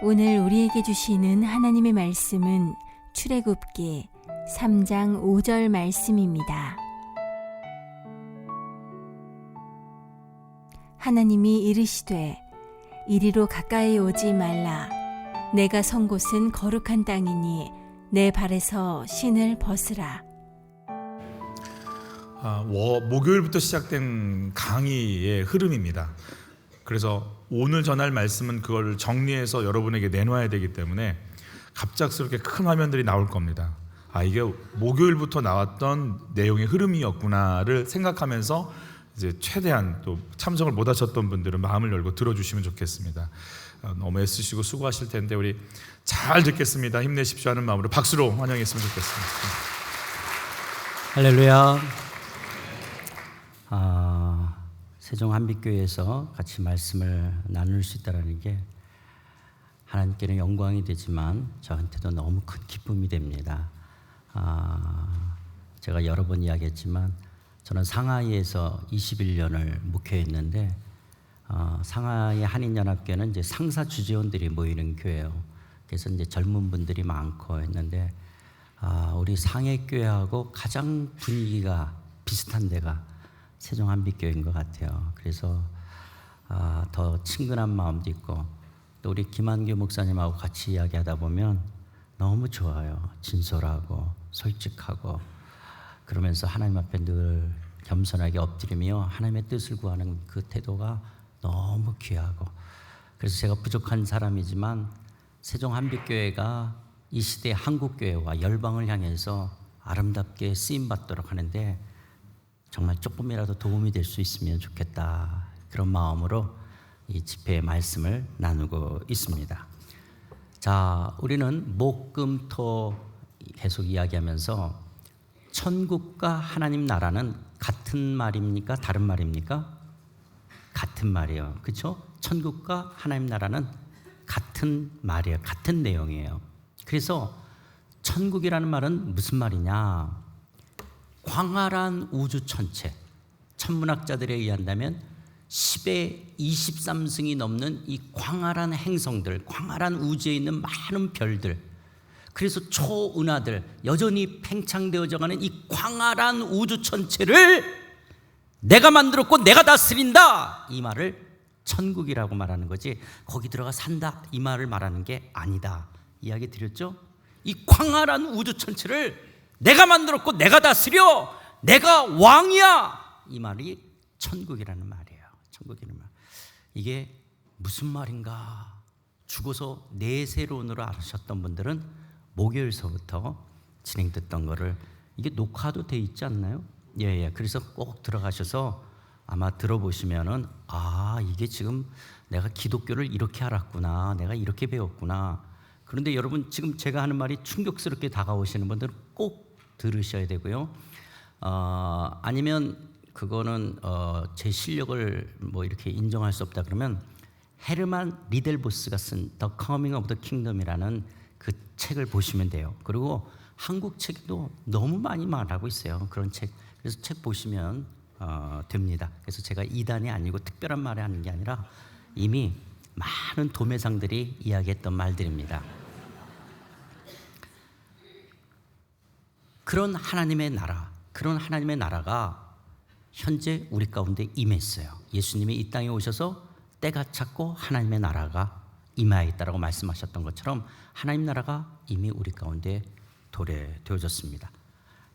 오늘 우리에게 주시는 하나님의 말씀은 출애굽기 3장 5절 말씀입니다. 하나님이 이르시되 이리로 가까이 오지 말라. 내가 선 곳은 거룩한 땅이니 내 발에서 신을 벗으라. 목요일부터 시작된 강의의 흐름입니다. 그래서 오늘 전할 말씀은 그걸 정리해서 여러분에게 내놔야 되기 때문에 갑작스럽게 큰 화면들이 나올 겁니다. 이게 목요일부터 나왔던 내용의 흐름이었구나를 생각하면서 이제 최대한 또 참석을 못 하셨던 분들은 마음을 열고 들어주시면 좋겠습니다. 너무 애쓰시고 수고하실 텐데 우리 잘 듣겠습니다. 힘내십시오 하는 마음으로 박수로 환영했으면 좋겠습니다. 할렐루야. 세종 한빛교회에서 같이 말씀을 나눌 수 있다는 게 하나님께는 영광이 되지만 저한테도 너무 큰 기쁨이 됩니다. 제가 여러 번 이야기했지만 저는 상하이에서 21년을 목회했는데 상하이 한인연합교회는 이제 상사 주재원들이 모이는 교회예요. 그래서 이제 젊은 분들이 많고 했는데 우리 상해교회하고 가장 분위기가 비슷한 데가 세종 한빛교회인 것 같아요. 그래서 더 친근한 마음도 있고 또 우리 김한규 목사님하고 같이 이야기하다 보면 너무 좋아요. 진솔하고 솔직하고 그러면서 하나님 앞에 늘 겸손하게 엎드리며 하나님의 뜻을 구하는 그 태도가 너무 귀하고 그래서 제가 부족한 사람이지만 세종 한빛교회가 이 시대의 한국교회와 열방을 향해서 아름답게 쓰임받도록 하는데 정말 조금이라도 도움이 될 수 있으면 좋겠다 그런 마음으로 이 집회의 말씀을 나누고 있습니다. 자, 우리는 목, 금, 토 계속 이야기하면서 천국과 하나님 나라는 같은 말입니까? 다른 말입니까? 같은 말이에요. 그렇죠? 천국과 하나님 나라는 같은 말이에요. 같은 내용이에요. 그래서 천국이라는 말은 무슨 말이냐? 광활한 우주 천체, 천문학자들에 의한다면 10의 23승이 넘는 이 광활한 행성들, 광활한 우주에 있는 많은 별들, 그래서 초은하들, 여전히 팽창되어져가는 이 광활한 우주 천체를 내가 만들었고 내가 다스린다, 이 말을 천국이라고 말하는 거지 거기 들어가 산다 이 말을 말하는 게 아니다 이야기 드렸죠? 이 광활한 우주 천체를 내가 만들었고 내가 다스려 내가 왕이야 이 말이 천국이라는 말이에요. 천국이라는 말. 이게 무슨 말인가 죽어서 내세론으로 아셨던 분들은 목요일서부터 진행됐던 거를 이게 녹화도 돼 있지 않나요? 예. 그래서 꼭 들어가셔서 아마 들어보시면은 이게 지금 내가 기독교를 이렇게 알았구나 내가 이렇게 배웠구나. 그런데 여러분 지금 제가 하는 말이 충격스럽게 다가오시는 분들은 꼭 들으셔야 되고요. 아니면 그거는 제 실력을 뭐 이렇게 인정할 수 없다 그러면 헤르만 리델보스가 쓴 The Coming of the Kingdom이라는 그 책을 보시면 돼요. 그리고 한국 책도 너무 많이 말하고 있어요. 그런 책. 그래서 책 보시면 됩니다. 그래서 제가 이단이 아니고 특별한 말을 하는 게 아니라 이미 많은 도매상들이 이야기했던 말들입니다. 그런 하나님의 나라, 그런 하나님의 나라가 현재 우리 가운데 임했어요. 예수님이 이 땅에 오셔서 때가 찼고 하나님의 나라가 임하여 있다라고 말씀하셨던 것처럼 하나님 나라가 이미 우리 가운데 도래되어졌습니다.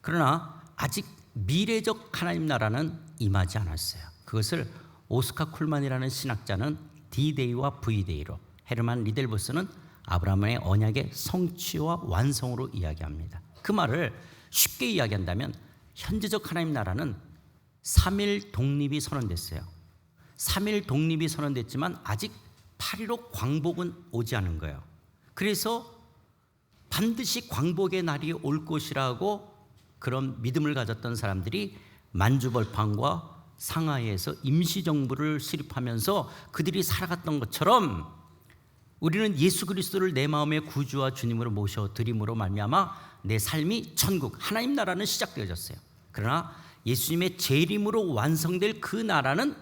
그러나 아직 미래적 하나님 나라는 임하지 않았어요. 그것을 오스카 쿨만이라는 신학자는 D-Day와 V-Day로, 헤르만 리델보스는 아브라함의 언약의 성취와 완성으로 이야기합니다. 그 말을 쉽게 이야기한다면 현재적 하나님 나라는 3일 독립이 선언됐어요. 3일 독립이 선언됐지만 아직 8.15 광복은 오지 않은 거예요. 그래서 반드시 광복의 날이 올 것이라고 그런 믿음을 가졌던 사람들이 만주벌판과 상하이에서 임시정부를 수립하면서 그들이 살아갔던 것처럼 우리는 예수 그리스도를 내 마음의 구주와 주님으로 모셔드림으로 말미암아 내 삶이 천국, 하나님 나라는 시작되어졌어요. 그러나 예수님의 재림으로 완성될 그 나라는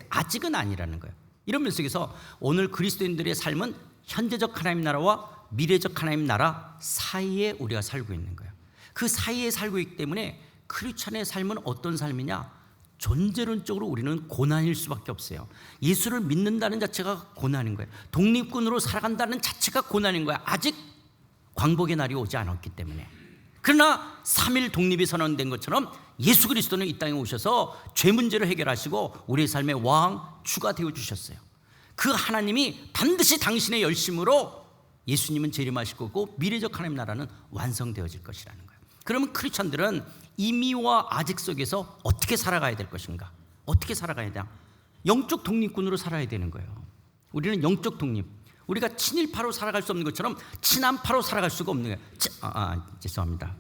아직은 아니라는 거예요. 이런 면 속에서 오늘 그리스도인들의 삶은 현재적 하나님 나라와 미래적 하나님 나라 사이에 우리가 살고 있는 거예요. 그 사이에 살고 있기 때문에 크리스찬의 삶은 어떤 삶이냐? 존재론적으로 우리는 고난일 수밖에 없어요. 예수를 믿는다는 자체가 고난인 거예요. 독립군으로 살아간다는 자체가 고난인 거예요. 아직 광복의 날이 오지 않았기 때문에. 그러나 3일 독립이 선언된 것처럼 예수 그리스도는 이 땅에 오셔서 죄 문제를 해결하시고 우리의 삶의 왕, 주가 되어주셨어요. 그 하나님이 반드시 당신의 열심으로 예수님은 재림하실 거고 미래적 하나님 나라는 완성되어질 것이라는 거예요. 그러면 크리스찬들은 이미와 아직 속에서 어떻게 살아가야 될 것인가? 어떻게 살아가야 되냐? 영적 독립군으로 살아야 되는 거예요. 우리는 영적 독립. 우리가 친일파로 살아갈 수 없는 것처럼 친한파로 살아갈 수가 없는 거예요. 죄송합니다.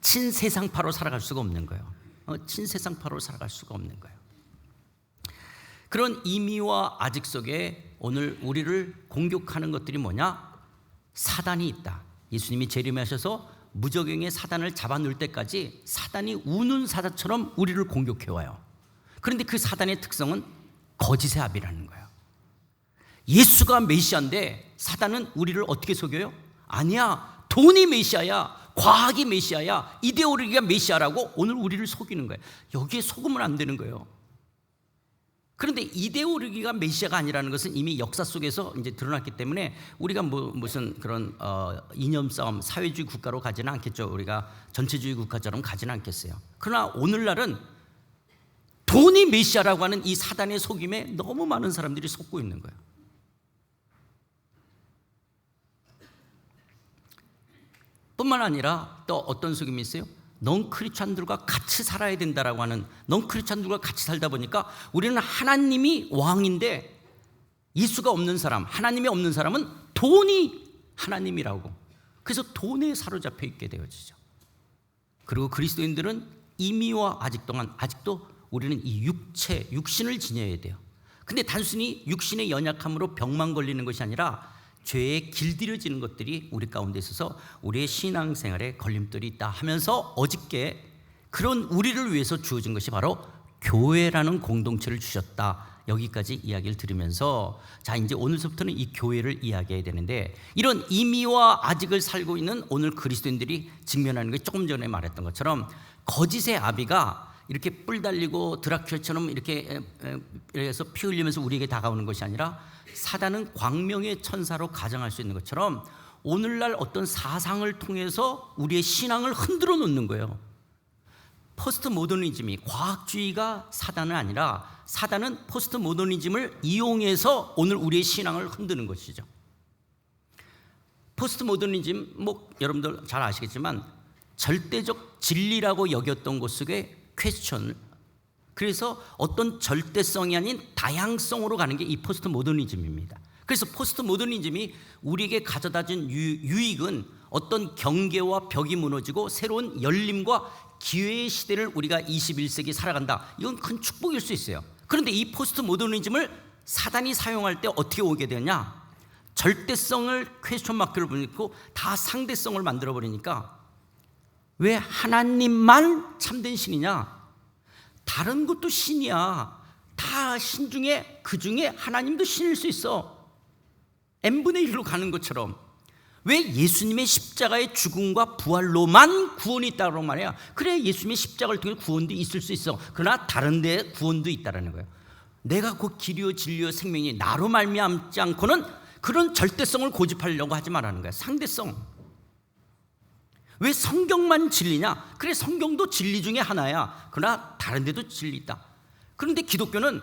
친세상파로 살아갈 수가 없는 거예요. 친세상파로 살아갈 수가 없는 거예요. 그런 이미와 아직 속에 오늘 우리를 공격하는 것들이 뭐냐? 사단이 있다. 예수님이 재림하셔서 무저갱의 사단을 잡아놓을 때까지 사단이 우는 사자처럼 우리를 공격해와요. 그런데 그 사단의 특성은 거짓의 압이라는 거예요. 예수가 메시아인데 사단은 우리를 어떻게 속여요? 아니야, 돈이 메시아야, 과학이 메시아야, 이데올로기가 메시아라고 오늘 우리를 속이는 거예요. 여기에 속으면 안 되는 거예요. 그런데 이데올로기가 메시아가 아니라는 것은 이미 역사 속에서 이제 드러났기 때문에 우리가 무슨 그런 이념 싸움, 사회주의 국가로 가지는 않겠죠. 우리가 전체주의 국가처럼 가지는 않겠어요. 그러나 오늘날은 돈이 메시아라고 하는 이 사단의 속임에 너무 많은 사람들이 속고 있는 거예요. 뿐만 아니라 또 어떤 속임이 있어요? 넌 크리스찬들과 같이 살아야 된다라고 하는, 넌 크리스찬들과 같이 살다 보니까 우리는 하나님이 왕인데 예수가 없는 사람, 하나님이 없는 사람은 돈이 하나님이라고, 그래서 돈에 사로잡혀 있게 되어지죠. 그리고 그리스도인들은 이미와 아직 동안 아직도 우리는 이 육신을 지녀야 돼요. 근데 단순히 육신의 연약함으로 병만 걸리는 것이 아니라 죄에 길들여지는 것들이 우리 가운데 있어서 우리의 신앙생활에 걸림돌이 있다 하면서 어저께 그런 우리를 위해서 주어진 것이 바로 교회라는 공동체를 주셨다. 여기까지 이야기를 들으면서 자, 이제 오늘부터는 이 교회를 이야기해야 되는데, 이런 이미와 아직을 살고 있는 오늘 그리스도인들이 직면하는 게 조금 전에 말했던 것처럼 거짓의 아비가 이렇게 뿔 달리고 드라큘라처럼 이렇게 해서 피 흘리면서 우리에게 다가오는 것이 아니라 사단은 광명의 천사로 가정할 수 있는 것처럼 오늘날 어떤 사상을 통해서 우리의 신앙을 흔들어 놓는 거예요. 포스트 모더니즘이, 과학주의가 사단은 아니라 사단은 포스트 모더니즘을 이용해서 오늘 우리의 신앙을 흔드는 것이죠. 포스트 모더니즘, 여러분들 잘 아시겠지만 절대적 진리라고 여겼던 것 속에 퀘스천, 그래서 어떤 절대성이 아닌 다양성으로 가는 게 이 포스트 모더니즘입니다. 그래서 포스트 모더니즘이 우리에게 가져다준 유익은 어떤 경계와 벽이 무너지고 새로운 열림과 기회의 시대를 우리가 21세기 살아간다. 이건 큰 축복일 수 있어요. 그런데 이 포스트 모더니즘을 사단이 사용할 때 어떻게 오게 되냐? 절대성을 퀘스천 마크를 붙이고 다 상대성을 만들어 버리니까 왜 하나님만 참된 신이냐? 다른 것도 신이야. 다 신 중에 그 중에 하나님도 신일 수 있어. n분의 1로 가는 것처럼 왜 예수님의 십자가의 죽음과 부활로만 구원이 있다고 말이야. 그래, 예수님의 십자가를 통해 구원도 있을 수 있어. 그러나 다른 데 구원도 있다라는 거예요. 내가 곧 길이요 진리요 생명이 나로 말미암지 않고는 그런 절대성을 고집하려고 하지 말라는 거야. 상대성. 왜 성경만 진리냐? 그래, 성경도 진리 중에 하나야. 그러나 다른 데도 진리 있다. 그런데 기독교는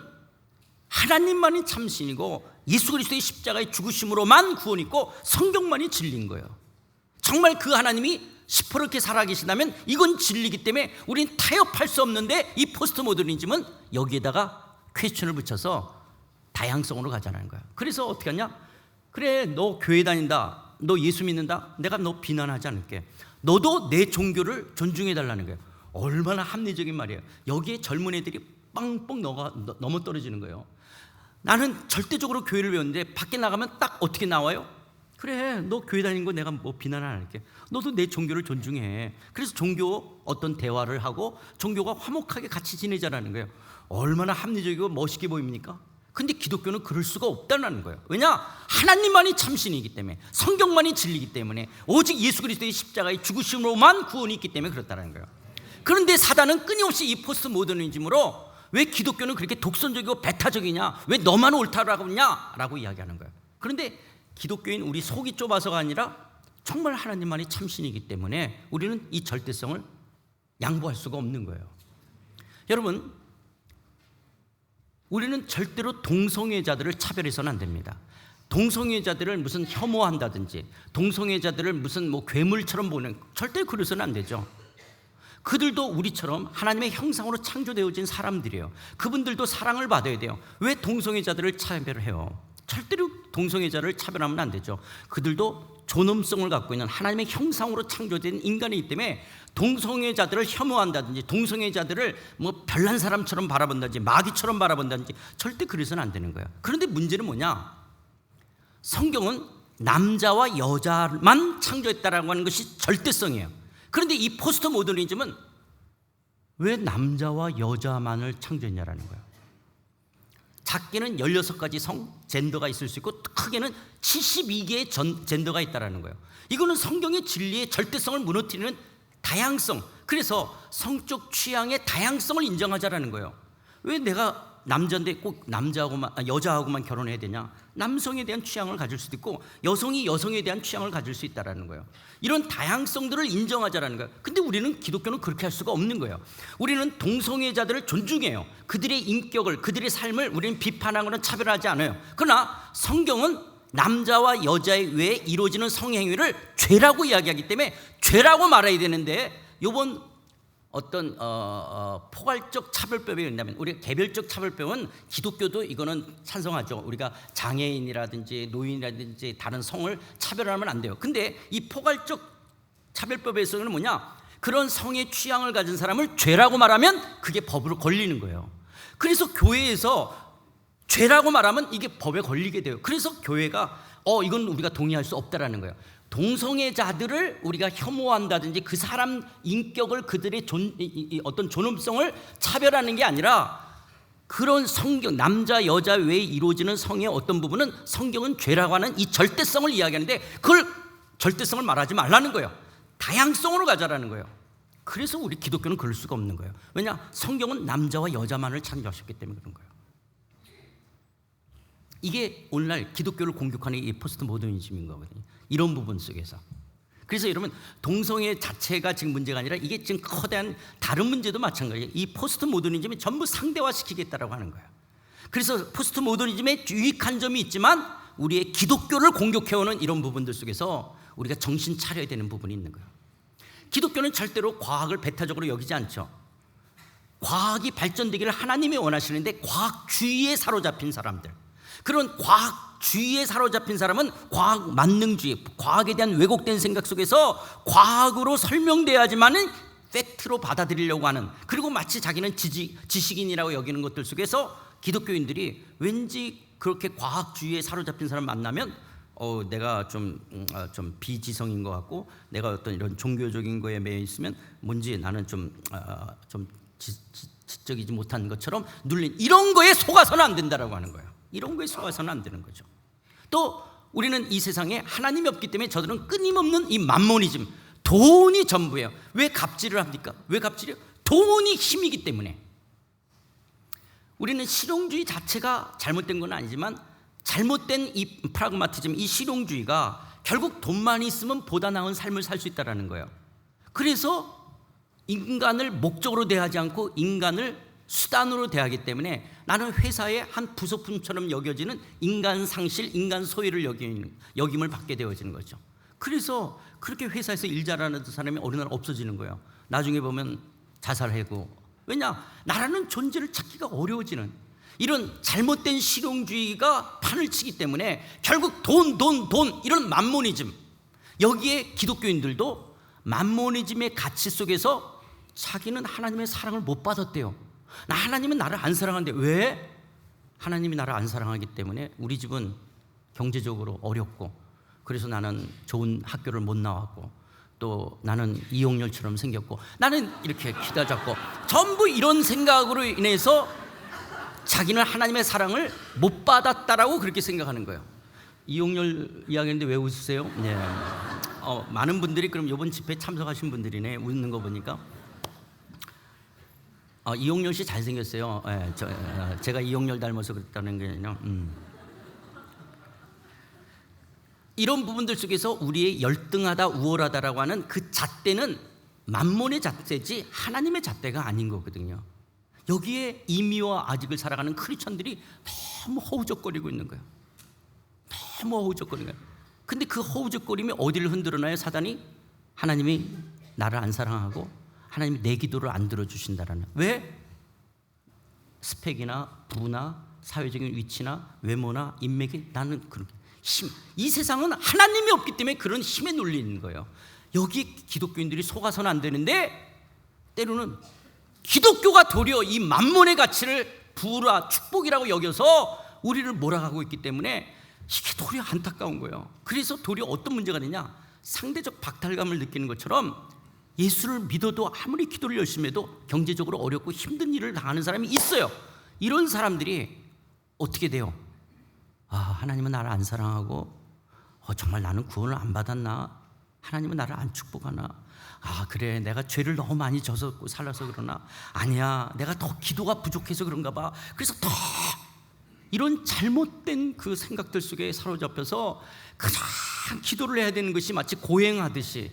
하나님만이 참신이고 예수 그리스도의 십자가의 죽으심으로만 구원이 있고 성경만이 진리인 거예요. 정말 그 하나님이 시퍼렇게 살아계신다면 이건 진리이기 때문에 우린 타협할 수 없는데, 이 포스트 모더니즘은 여기에다가 퀘스천을 붙여서 다양성으로 가자는 거예요. 그래서 어떻게 하냐? 그래, 너 교회 다닌다, 너 예수 믿는다, 내가 너 비난하지 않을게. 너도 내 종교를 존중해 달라는 거예요. 얼마나 합리적인 말이에요. 여기에 젊은 애들이 빵빵 넘어 떨어지는 거예요. 나는 절대적으로 교회를 배웠는데 밖에 나가면 딱 어떻게 나와요? 그래, 너 교회 다니는 거 내가 비난 안 할게. 너도 내 종교를 존중해. 그래서 종교 어떤 대화를 하고 종교가 화목하게 같이 지내자라는 거예요. 얼마나 합리적이고 멋있게 보입니까? 근데 기독교는 그럴 수가 없다는 거예요. 왜냐? 하나님만이 참신이기 때문에, 성경만이 진리이기 때문에, 오직 예수 그리스도의 십자가의 죽으심으로만 구원이 있기 때문에 그렇다는 거예요. 그런데 사단은 끊임없이 이 포스트 모더니즘으로 왜 기독교는 그렇게 독선적이고 배타적이냐, 왜 너만 옳다라고 하냐 라고 이야기하는 거예요. 그런데 기독교인 우리 속이 좁아서가 아니라 정말 하나님만이 참신이기 때문에 우리는 이 절대성을 양보할 수가 없는 거예요. 여러분, 우리는 절대로 동성애자들을 차별해서는 안 됩니다. 동성애자들을 무슨 혐오한다든지, 동성애자들을 무슨 괴물처럼 보는, 절대 그래서는 안 되죠. 그들도 우리처럼 하나님의 형상으로 창조되어진 사람들이에요. 그분들도 사랑을 받아야 돼요. 왜 동성애자들을 차별해요? 절대로 동성애자를 차별하면 안 되죠. 그들도 존엄성을 갖고 있는 하나님의 형상으로 창조된 인간이기 때문에 동성애자들을 혐오한다든지, 동성애자들을 별난 사람처럼 바라본다든지, 마귀처럼 바라본다든지 절대 그래서는 안 되는 거예요. 그런데 문제는 뭐냐? 성경은 남자와 여자만 창조했다라고 하는 것이 절대성이에요. 그런데 이 포스트 모더니즘은 왜 남자와 여자만을 창조했냐라는 거예요. 작게는 16가지 성, 젠더가 있을 수 있고 크게는 72개의 젠더가 있다라는 거예요. 이거는 성경의 진리의 절대성을 무너뜨리는 다양성, 그래서 성적 취향의 다양성을 인정하자라는 거예요. 왜 내가 남자인데 꼭 여자하고만 결혼해야 되냐? 남성에 대한 취향을 가질 수도 있고 여성이 여성에 대한 취향을 가질 수 있다라는 거예요. 이런 다양성들을 인정하자라는 거예요. 근데 우리는, 기독교는 그렇게 할 수가 없는 거예요. 우리는 동성애자들을 존중해요. 그들의 인격을, 그들의 삶을 우리는 비판하거나 차별하지 않아요. 그러나 성경은 남자와 여자에 의해 이루어지는 성행위를 죄라고 이야기하기 때문에 죄라고 말해야 되는데, 요번 어떤 포괄적 차별법이 있다면, 우리가 개별적 차별법은 기독교도 이거는 찬성하죠. 우리가 장애인이라든지 노인이라든지 다른 성을 차별하면 안 돼요. 근데 이 포괄적 차별법에서는 뭐냐? 그런 성의 취향을 가진 사람을 죄라고 말하면 그게 법으로 걸리는 거예요. 그래서 교회에서 죄라고 말하면 이게 법에 걸리게 돼요. 그래서 교회가 이건 우리가 동의할 수 없다라는 거예요. 동성애자들을 우리가 혐오한다든지 그 사람 인격을, 그들의 어떤 존엄성을 차별하는 게 아니라, 그런 성경, 남자 여자 외에 이루어지는 성의 어떤 부분은 성경은 죄라고 하는 이 절대성을 이야기하는데, 그걸 절대성을 말하지 말라는 거예요. 다양성으로 가자라는 거예요. 그래서 우리 기독교는 그럴 수가 없는 거예요. 왜냐? 성경은 남자와 여자만을 창조하셨기 때문에 그런 거예요. 이게 오늘날 기독교를 공격하는 이 포스트 모더니즘인 거거든요. 이런 부분 속에서. 그래서 여러분, 동성애 자체가 지금 문제가 아니라 이게 지금 커다란 다른 문제도 마찬가지예요. 이 포스트 모더니즘이 전부 상대화시키겠다라고 하는 거예요. 그래서 포스트 모더니즘에 유익한 점이 있지만 우리의 기독교를 공격해오는 이런 부분들 속에서 우리가 정신 차려야 되는 부분이 있는 거예요. 기독교는 절대로 과학을 배타적으로 여기지 않죠. 과학이 발전되기를 하나님이 원하시는데 과학주의에 사로잡힌 사람들, 그런 과학주의에 사로잡힌 사람은 과학 만능주의, 과학에 대한 왜곡된 생각 속에서 과학으로 설명돼야지만은 팩트로 받아들이려고 하는, 그리고 마치 자기는 지식인이라고 여기는 것들 속에서 기독교인들이 왠지 그렇게 과학주의에 사로잡힌 사람 만나면 내가 좀 비지성인 것 같고, 내가 어떤 이런 종교적인 거에 매여 있으면 뭔지 나는 좀 지적이지 못한 것처럼 눌린, 이런 거에 속아서는 안 된다라고 하는 거예요. 이런 거에 속아서는 안 되는 거죠. 또 우리는 이 세상에 하나님이 없기 때문에 저들은 끊임없는 이 맘모니즘, 돈이 전부예요. 왜 갑질을 합니까? 왜 갑질이요? 돈이 힘이기 때문에. 우리는 실용주의 자체가 잘못된 건 아니지만, 잘못된 이 프라그마티즘, 이 실용주의가 결국 돈만 있으면 보다 나은 삶을 살 수 있다는 거예요. 그래서 인간을 목적으로 대하지 않고 인간을 수단으로 대하기 때문에 나는 회사의 한 부속품처럼 여겨지는 인간 상실, 인간 소유를 여김을 받게 되어지는 거죠. 그래서 그렇게 회사에서 일 잘하는 사람이 어느 날 없어지는 거예요. 나중에 보면 자살하고. 왜냐? 나라는 존재를 찾기가 어려워지는 이런 잘못된 실용주의가 판을 치기 때문에 결국 돈 이런 맘모니즘, 여기에 기독교인들도 맘모니즘의 가치 속에서 자기는 하나님의 사랑을 못 받았대요. 하나님은 나를 안 사랑하는데. 왜? 하나님이 나를 안 사랑하기 때문에 우리 집은 경제적으로 어렵고, 그래서 나는 좋은 학교를 못 나왔고, 또 나는 이용렬처럼 생겼고, 나는 이렇게 키가 작고, 전부 이런 생각으로 인해서 자기는 하나님의 사랑을 못 받았다라고 그렇게 생각하는 거예요. 이용렬 이야기인데 왜 웃으세요? 네. 많은 분들이 그럼 이번 집회에 참석하신 분들이네. 웃는 거 보니까. 이용렬 씨 잘생겼어요. 네, 제가 이용렬 닮아서 그랬다는 게 아니라 이런 부분들 속에서 우리의 열등하다 우월하다라고 하는 그 잣대는 만몬의 잣대지 하나님의 잣대가 아닌 거거든요. 여기에 이미와 아직을 살아가는 크리스천들이 너무 허우적거리고 있는 거예요. 너무 허우적거리는 거예요. 근데 그 허우적거림이 어디를 흔들어놔요? 사단이 하나님이 나를 안 사랑하고 하나님이 내 기도를 안 들어주신다라는. 왜? 스펙이나 부나 사회적인 위치나 외모나 인맥이 나는 그런 힘. 이 세상은 하나님이 없기 때문에 그런 힘에 눌리는 거예요. 여기 기독교인들이 속아서는 안 되는데 때로는 기독교가 도리어 이 만몬의 가치를 부라 축복이라고 여겨서 우리를 몰아가고 있기 때문에 이게 도리어 안타까운 거예요. 그래서 도리어 어떤 문제가 되냐, 상대적 박탈감을 느끼는 것처럼 예수를 믿어도 아무리 기도를 열심히 해도 경제적으로 어렵고 힘든 일을 당하는 사람이 있어요. 이런 사람들이 어떻게 돼요? 하나님은 나를 안 사랑하고 정말 나는 구원을 안 받았나? 하나님은 나를 안 축복하나? 그래, 내가 죄를 너무 많이 져서 살아서 그러나? 아니야, 내가 더 기도가 부족해서 그런가 봐. 그래서 더 이런 잘못된 그 생각들 속에 사로잡혀서 그냥 기도를 해야 되는 것이 마치 고행하듯이,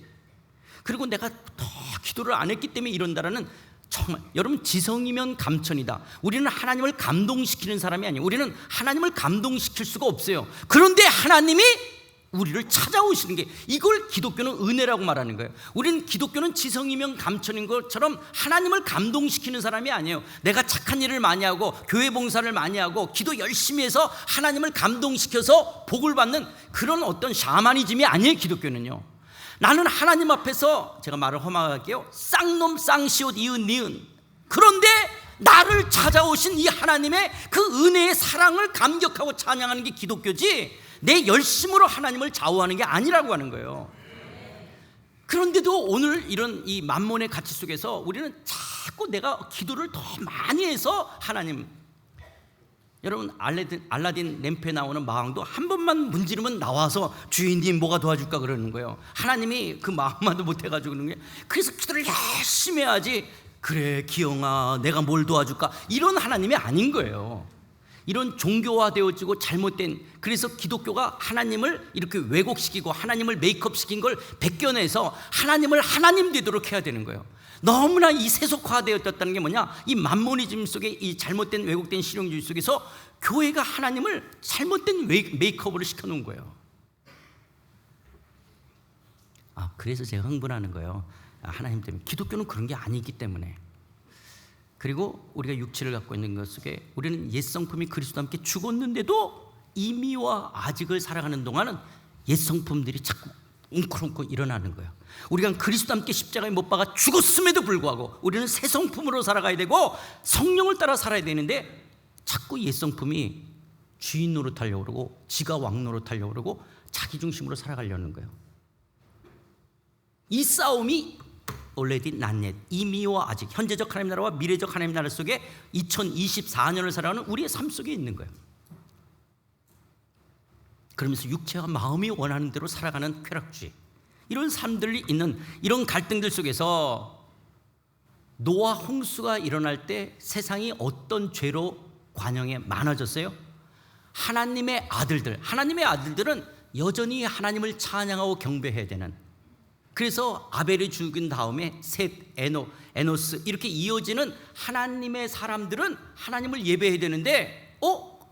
그리고 내가 더 기도를 안 했기 때문에 이런다라는, 정말 여러분, 지성이면 감천이다. 우리는 하나님을 감동시키는 사람이 아니에요. 우리는 하나님을 감동시킬 수가 없어요. 그런데 하나님이 우리를 찾아오시는 게, 이걸 기독교는 은혜라고 말하는 거예요. 우리는 기독교는 지성이면 감천인 것처럼 하나님을 감동시키는 사람이 아니에요. 내가 착한 일을 많이 하고 교회 봉사를 많이 하고 기도 열심히 해서 하나님을 감동시켜서 복을 받는 그런 어떤 샤머니즘이 아니에요. 기독교는요, 나는 하나님 앞에서, 제가 말을 험하게요, 쌍놈 쌍시옷 이은 니은, 그런데 나를 찾아오신 이 하나님의 그 은혜의 사랑을 감격하고 찬양하는 게 기독교지, 내 열심으로 하나님을 좌우하는 게 아니라고 하는 거예요. 그런데도 오늘 이런 이 만몬의 가치 속에서 우리는 자꾸 내가 기도를 더 많이 해서 하나님, 여러분, 알라딘 램프에 나오는 마왕도 한 번만 문지르면 나와서 주인님 뭐가 도와줄까 그러는 거예요. 하나님이 그 마음만도 못 해가지고 그러는 거예요. 그래서 기도를 열심히 해야지, 그래 기영아 내가 뭘 도와줄까, 이런 하나님이 아닌 거예요. 이런 종교화되어지고 잘못된, 그래서 기독교가 하나님을 이렇게 왜곡시키고 하나님을 메이크업시킨 걸 벗겨내서 하나님을 하나님 되도록 해야 되는 거예요. 너무나 이 세속화되었다는 게 뭐냐, 이 만모니즘 속에, 이 잘못된 왜곡된 실용주의 속에서 교회가 하나님을 잘못된 메이크업으로 시켜놓은 거예요. 그래서 제가 흥분하는 거예요. 하나님 때문에. 기독교는 그런 게 아니기 때문에. 그리고 우리가 육체를 갖고 있는 것 속에 우리는 옛 성품이 그리스도와 함께 죽었는데도 이미와 아직을 살아가는 동안은 옛 성품들이 자꾸 웅크렁웅크 일어나는 거예요. 우리가 그리스도와 함께 십자가에 못 박아 죽었음에도 불구하고 우리는 새 성품으로 살아가야 되고 성령을 따라 살아야 되는데, 자꾸 옛 성품이 주인 노릇하려고 그러고 지가 왕 노릇하려고 그러고 자기 중심으로 살아가려는 거예요. 이 싸움이 already not yet, 이미와 아직, 현재적 하나님 나라와 미래적 하나님 나라 속에 2024년을 살아가는 우리의 삶 속에 있는 거예요. 그러면서 육체와 마음이 원하는 대로 살아가는 쾌락주의, 이런 삶들이 있는 이런 갈등들 속에서 노아 홍수가 일어날 때 세상이 어떤 죄로 관영에 많아졌어요? 하나님의 아들들은 여전히 하나님을 찬양하고 경배해야 되는, 그래서 아벨이 죽은 다음에 셋, 에노스 이렇게 이어지는 하나님의 사람들은 하나님을 예배해야 되는데,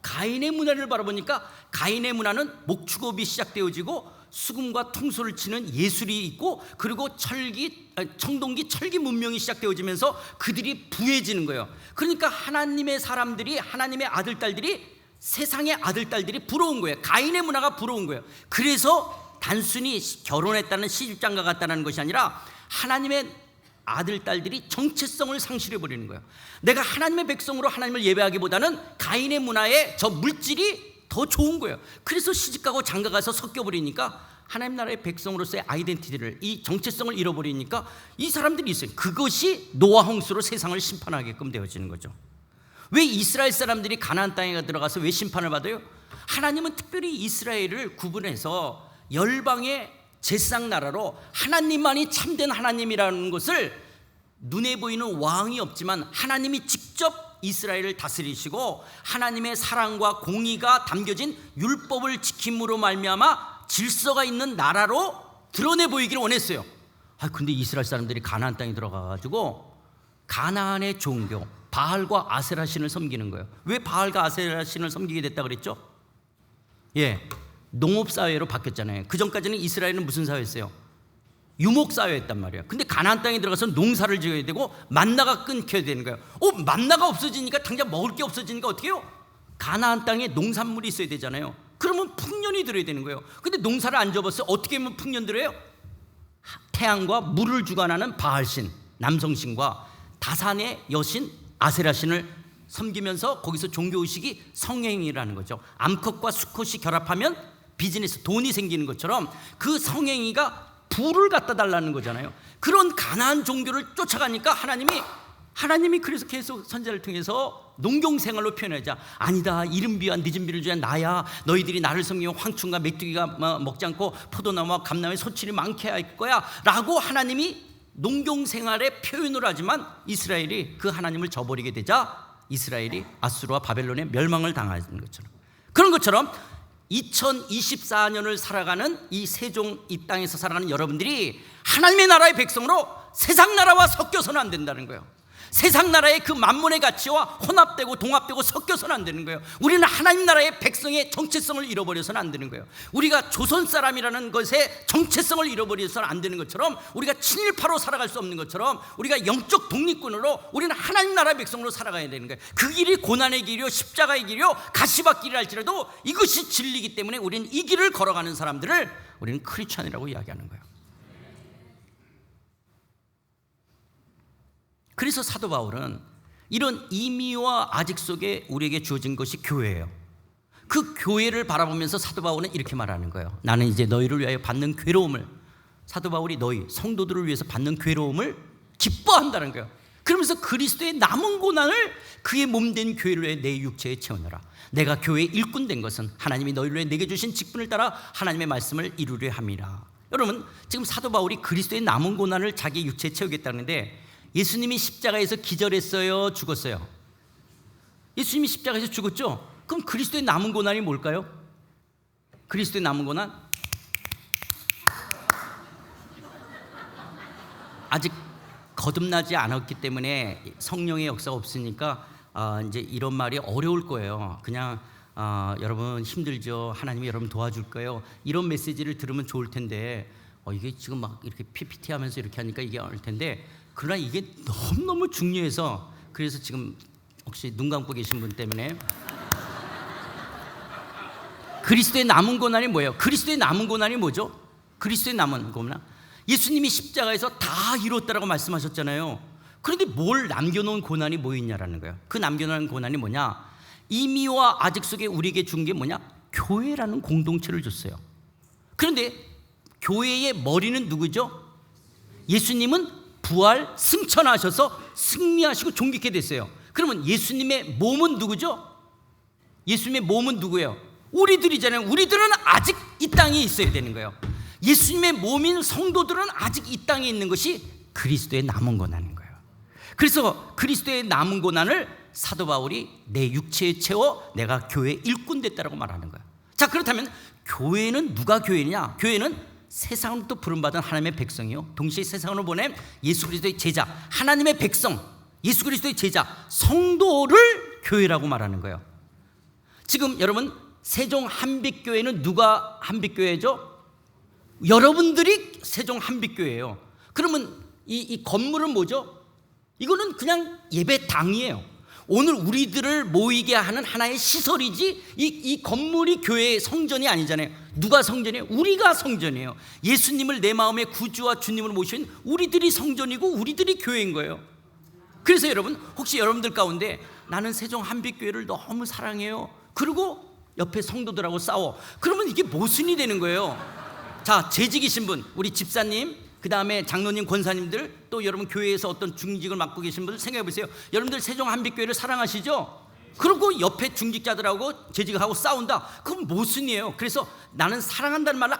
가인의 문화를 바라보니까 가인의 문화는 목축업이 시작되어지고 수금과 통소를 치는 예술이 있고, 그리고 청동기 철기 문명이 시작되어지면서 그들이 부해지는 거예요. 그러니까 하나님의 사람들이, 하나님의 아들딸들이, 세상의 아들딸들이 부러운 거예요. 가인의 문화가 부러운 거예요. 그래서 단순히 결혼했다는 시집장가 같다는 것이 아니라 하나님의 아들, 딸들이 정체성을 상실해버리는 거예요. 내가 하나님의 백성으로 하나님을 예배하기보다는 가인의 문화에 저 물질이 더 좋은 거예요. 그래서 시집가고 장가가서 섞여버리니까 하나님 나라의 백성으로서의 아이덴티티를, 이 정체성을 잃어버리니까 이 사람들이 있어요. 그것이 노아 홍수로 세상을 심판하게끔 되어지는 거죠. 왜 이스라엘 사람들이 가나안 땅에 들어가서 왜 심판을 받아요? 하나님은 특별히 이스라엘을 구분해서 열방의 제사장 나라로 하나님만이 참된 하나님이라는 것을 눈에 보이는 왕이 없지만 하나님이 직접 이스라엘을 다스리시고 하나님의 사랑과 공의가 담겨진 율법을 지킴으로 말미암아 질서가 있는 나라로 드러내 보이기를 원했어요. 근데 이스라엘 사람들이 가나안 땅에 들어가가지고 가나안의 종교 바알과 아세라 신을 섬기는 거예요. 왜 바알과 아세라 신을 섬기게 됐다 그랬죠? 농업 사회로 바뀌었잖아요. 그 전까지는 이스라엘은 무슨 사회였어요? 유목 사회였단 말이에요. 근데 가나안 땅에 들어가서 농사를 지어야 되고 만나가 끊겨야 되는 거예요. 만나가 없어지니까 당장 먹을 게 없어지니까 어떻게 해요? 가나안 땅에 농산물이 있어야 되잖아요. 그러면 풍년이 들어야 되는 거예요. 근데 농사를 안 접었어요. 어떻게 하면 풍년 들어요? 태양과 물을 주관하는 바알신, 남성신과 다산의 여신 아세라신을 섬기면서 거기서 종교의식이 성행위라는 거죠. 암컷과 수컷이 결합하면 비즈니스, 돈이 생기는 것처럼 그 성행위가 부를 갖다 달라는 거잖아요. 그런 가나안 종교를 쫓아가니까 하나님이 그래서 계속 선지자를 통해서 농경생활로 표현하자. 아니다, 이른 비와 늦은 비를 주자 나야. 너희들이 나를 섬기면 황충과 메뚜기가 먹지 않고 포도나무와 감나무에 소출이 많게 할 거야 라고 하나님이 농경생활에 표현을 하지만 이스라엘이 그 하나님을 저버리게 되자 이스라엘이 아수르와 바벨론의 멸망을 당하는 것처럼, 그런 것처럼 2024년을 살아가는 이 세종 이 땅에서 살아가는 여러분들이 하나님의 나라의 백성으로 세상 나라와 섞여서는 안 된다는 거예요. 세상 나라의 그 만문의 가치와 혼합되고 동합되고 섞여서는 안 되는 거예요. 우리는 하나님 나라의 백성의 정체성을 잃어버려서는 안 되는 거예요. 우리가 조선 사람이라는 것의 정체성을 잃어버려서는 안 되는 것처럼, 우리가 친일파로 살아갈 수 없는 것처럼, 우리가 영적 독립군으로 우리는 하나님 나라의 백성으로 살아가야 되는 거예요. 그 길이 고난의 길이요 십자가의 길이요 가시밭 길이라 할지라도 이것이 진리이기 때문에 우리는 이 길을 걸어가는 사람들을 우리는 크리스찬이라고 이야기하는 거예요. 그래서 사도 바울은 이런 이미와 아직 속에 우리에게 주어진 것이 교회예요. 그 교회를 바라보면서 사도 바울은 이렇게 말하는 거예요. 나는 이제 너희를 위하여 받는 괴로움을, 사도 바울이 너희 성도들을 위해서 받는 괴로움을 기뻐한다는 거예요. 그러면서 그리스도의 남은 고난을 그의 몸된 교회를 위해 내 육체에 채우느라. 내가 교회의 일꾼 된 것은 하나님이 너희를 위해 내게 주신 직분을 따라 하나님의 말씀을 이루려 함이라. 여러분, 지금 사도 바울이 그리스도의 남은 고난을 자기 육체에 채우겠다는데, 예수님이 십자가에서 기절했어요, 죽었어요? 예수님이 십자가에서 죽었죠? 그럼 그리스도의 남은 고난이 뭘까요? 그리스도의 남은 고난? 아직 거듭나지 않았기 때문에 성령의 역사가 없으니까 이제 이런 말이 어려울 거예요. 그냥 여러분 힘들죠? 하나님이 여러분 도와줄 거예요. 이런 메시지를 들으면 좋을 텐데 이게 지금 막 이렇게 PPT 하면서 이렇게 하니까 이게 어려울 텐데, 그러나 이게 너무너무 중요해서, 그래서 지금 혹시 눈 감고 계신 분 때문에 그리스도의 남은 고난이 뭐예요? 그리스도의 남은 고난이 뭐죠? 그리스도의 남은 고난, 예수님이 십자가에서 다 이뤘다라고 말씀하셨잖아요. 그런데 뭘 남겨놓은 고난이 뭐 있냐라는 거예요. 그 남겨놓은 고난이 뭐냐? 이미와 아직 속에 우리에게 준 게 뭐냐? 교회라는 공동체를 줬어요. 그런데 교회의 머리는 누구죠? 예수님은 부활 승천하셔서 승리하시고 존귀케 됐어요. 그러면 예수님의 몸은 누구죠? 예수님의 몸은 누구예요? 우리들이잖아요. 우리들은 아직 이 땅에 있어야 되는 거예요. 예수님의 몸인 성도들은 아직 이 땅에 있는 것이 그리스도의 남은 고난인 거예요. 그래서 그리스도의 남은 고난을 사도 바울이 내 육체에 채워 내가 교회의 일꾼 됐다라고 말하는 거예요. 자, 그렇다면 교회는 누가 교회냐? 교회는 세상으로부터 부름받은 하나님의 백성이요, 동시에 세상으로 보낸 예수 그리스도의 제자, 하나님의 백성, 예수 그리스도의 제자, 성도를 교회라고 말하는 거예요. 지금 여러분, 세종 한빛교회는 누가 한빛교회죠? 여러분들이 세종 한빛교회예요. 그러면 이 건물은 뭐죠? 이거는 그냥 예배당이에요. 오늘 우리들을 모이게 하는 하나의 시설이지 이 건물이 교회의 성전이 아니잖아요. 누가 성전이에요? 우리가 성전이에요. 예수님을 내 마음의 구주와 주님으로 모신 우리들이 성전이고 우리들이 교회인 거예요. 그래서 여러분, 혹시 여러분들 가운데 나는 세종 한빛교회를 너무 사랑해요, 그리고 옆에 성도들하고 싸워, 그러면 이게 모순이 되는 거예요. 자, 재직이신 분, 우리 집사님, 그 다음에 장로님, 권사님들, 또 여러분 교회에서 어떤 중직을 맡고 계신 분들 생각해 보세요. 여러분들 세종 한빛교회를 사랑하시죠? 그리고 옆에 중직자들하고 재직하고 싸운다. 그건 모순이에요. 그래서 나는 사랑한다는 말을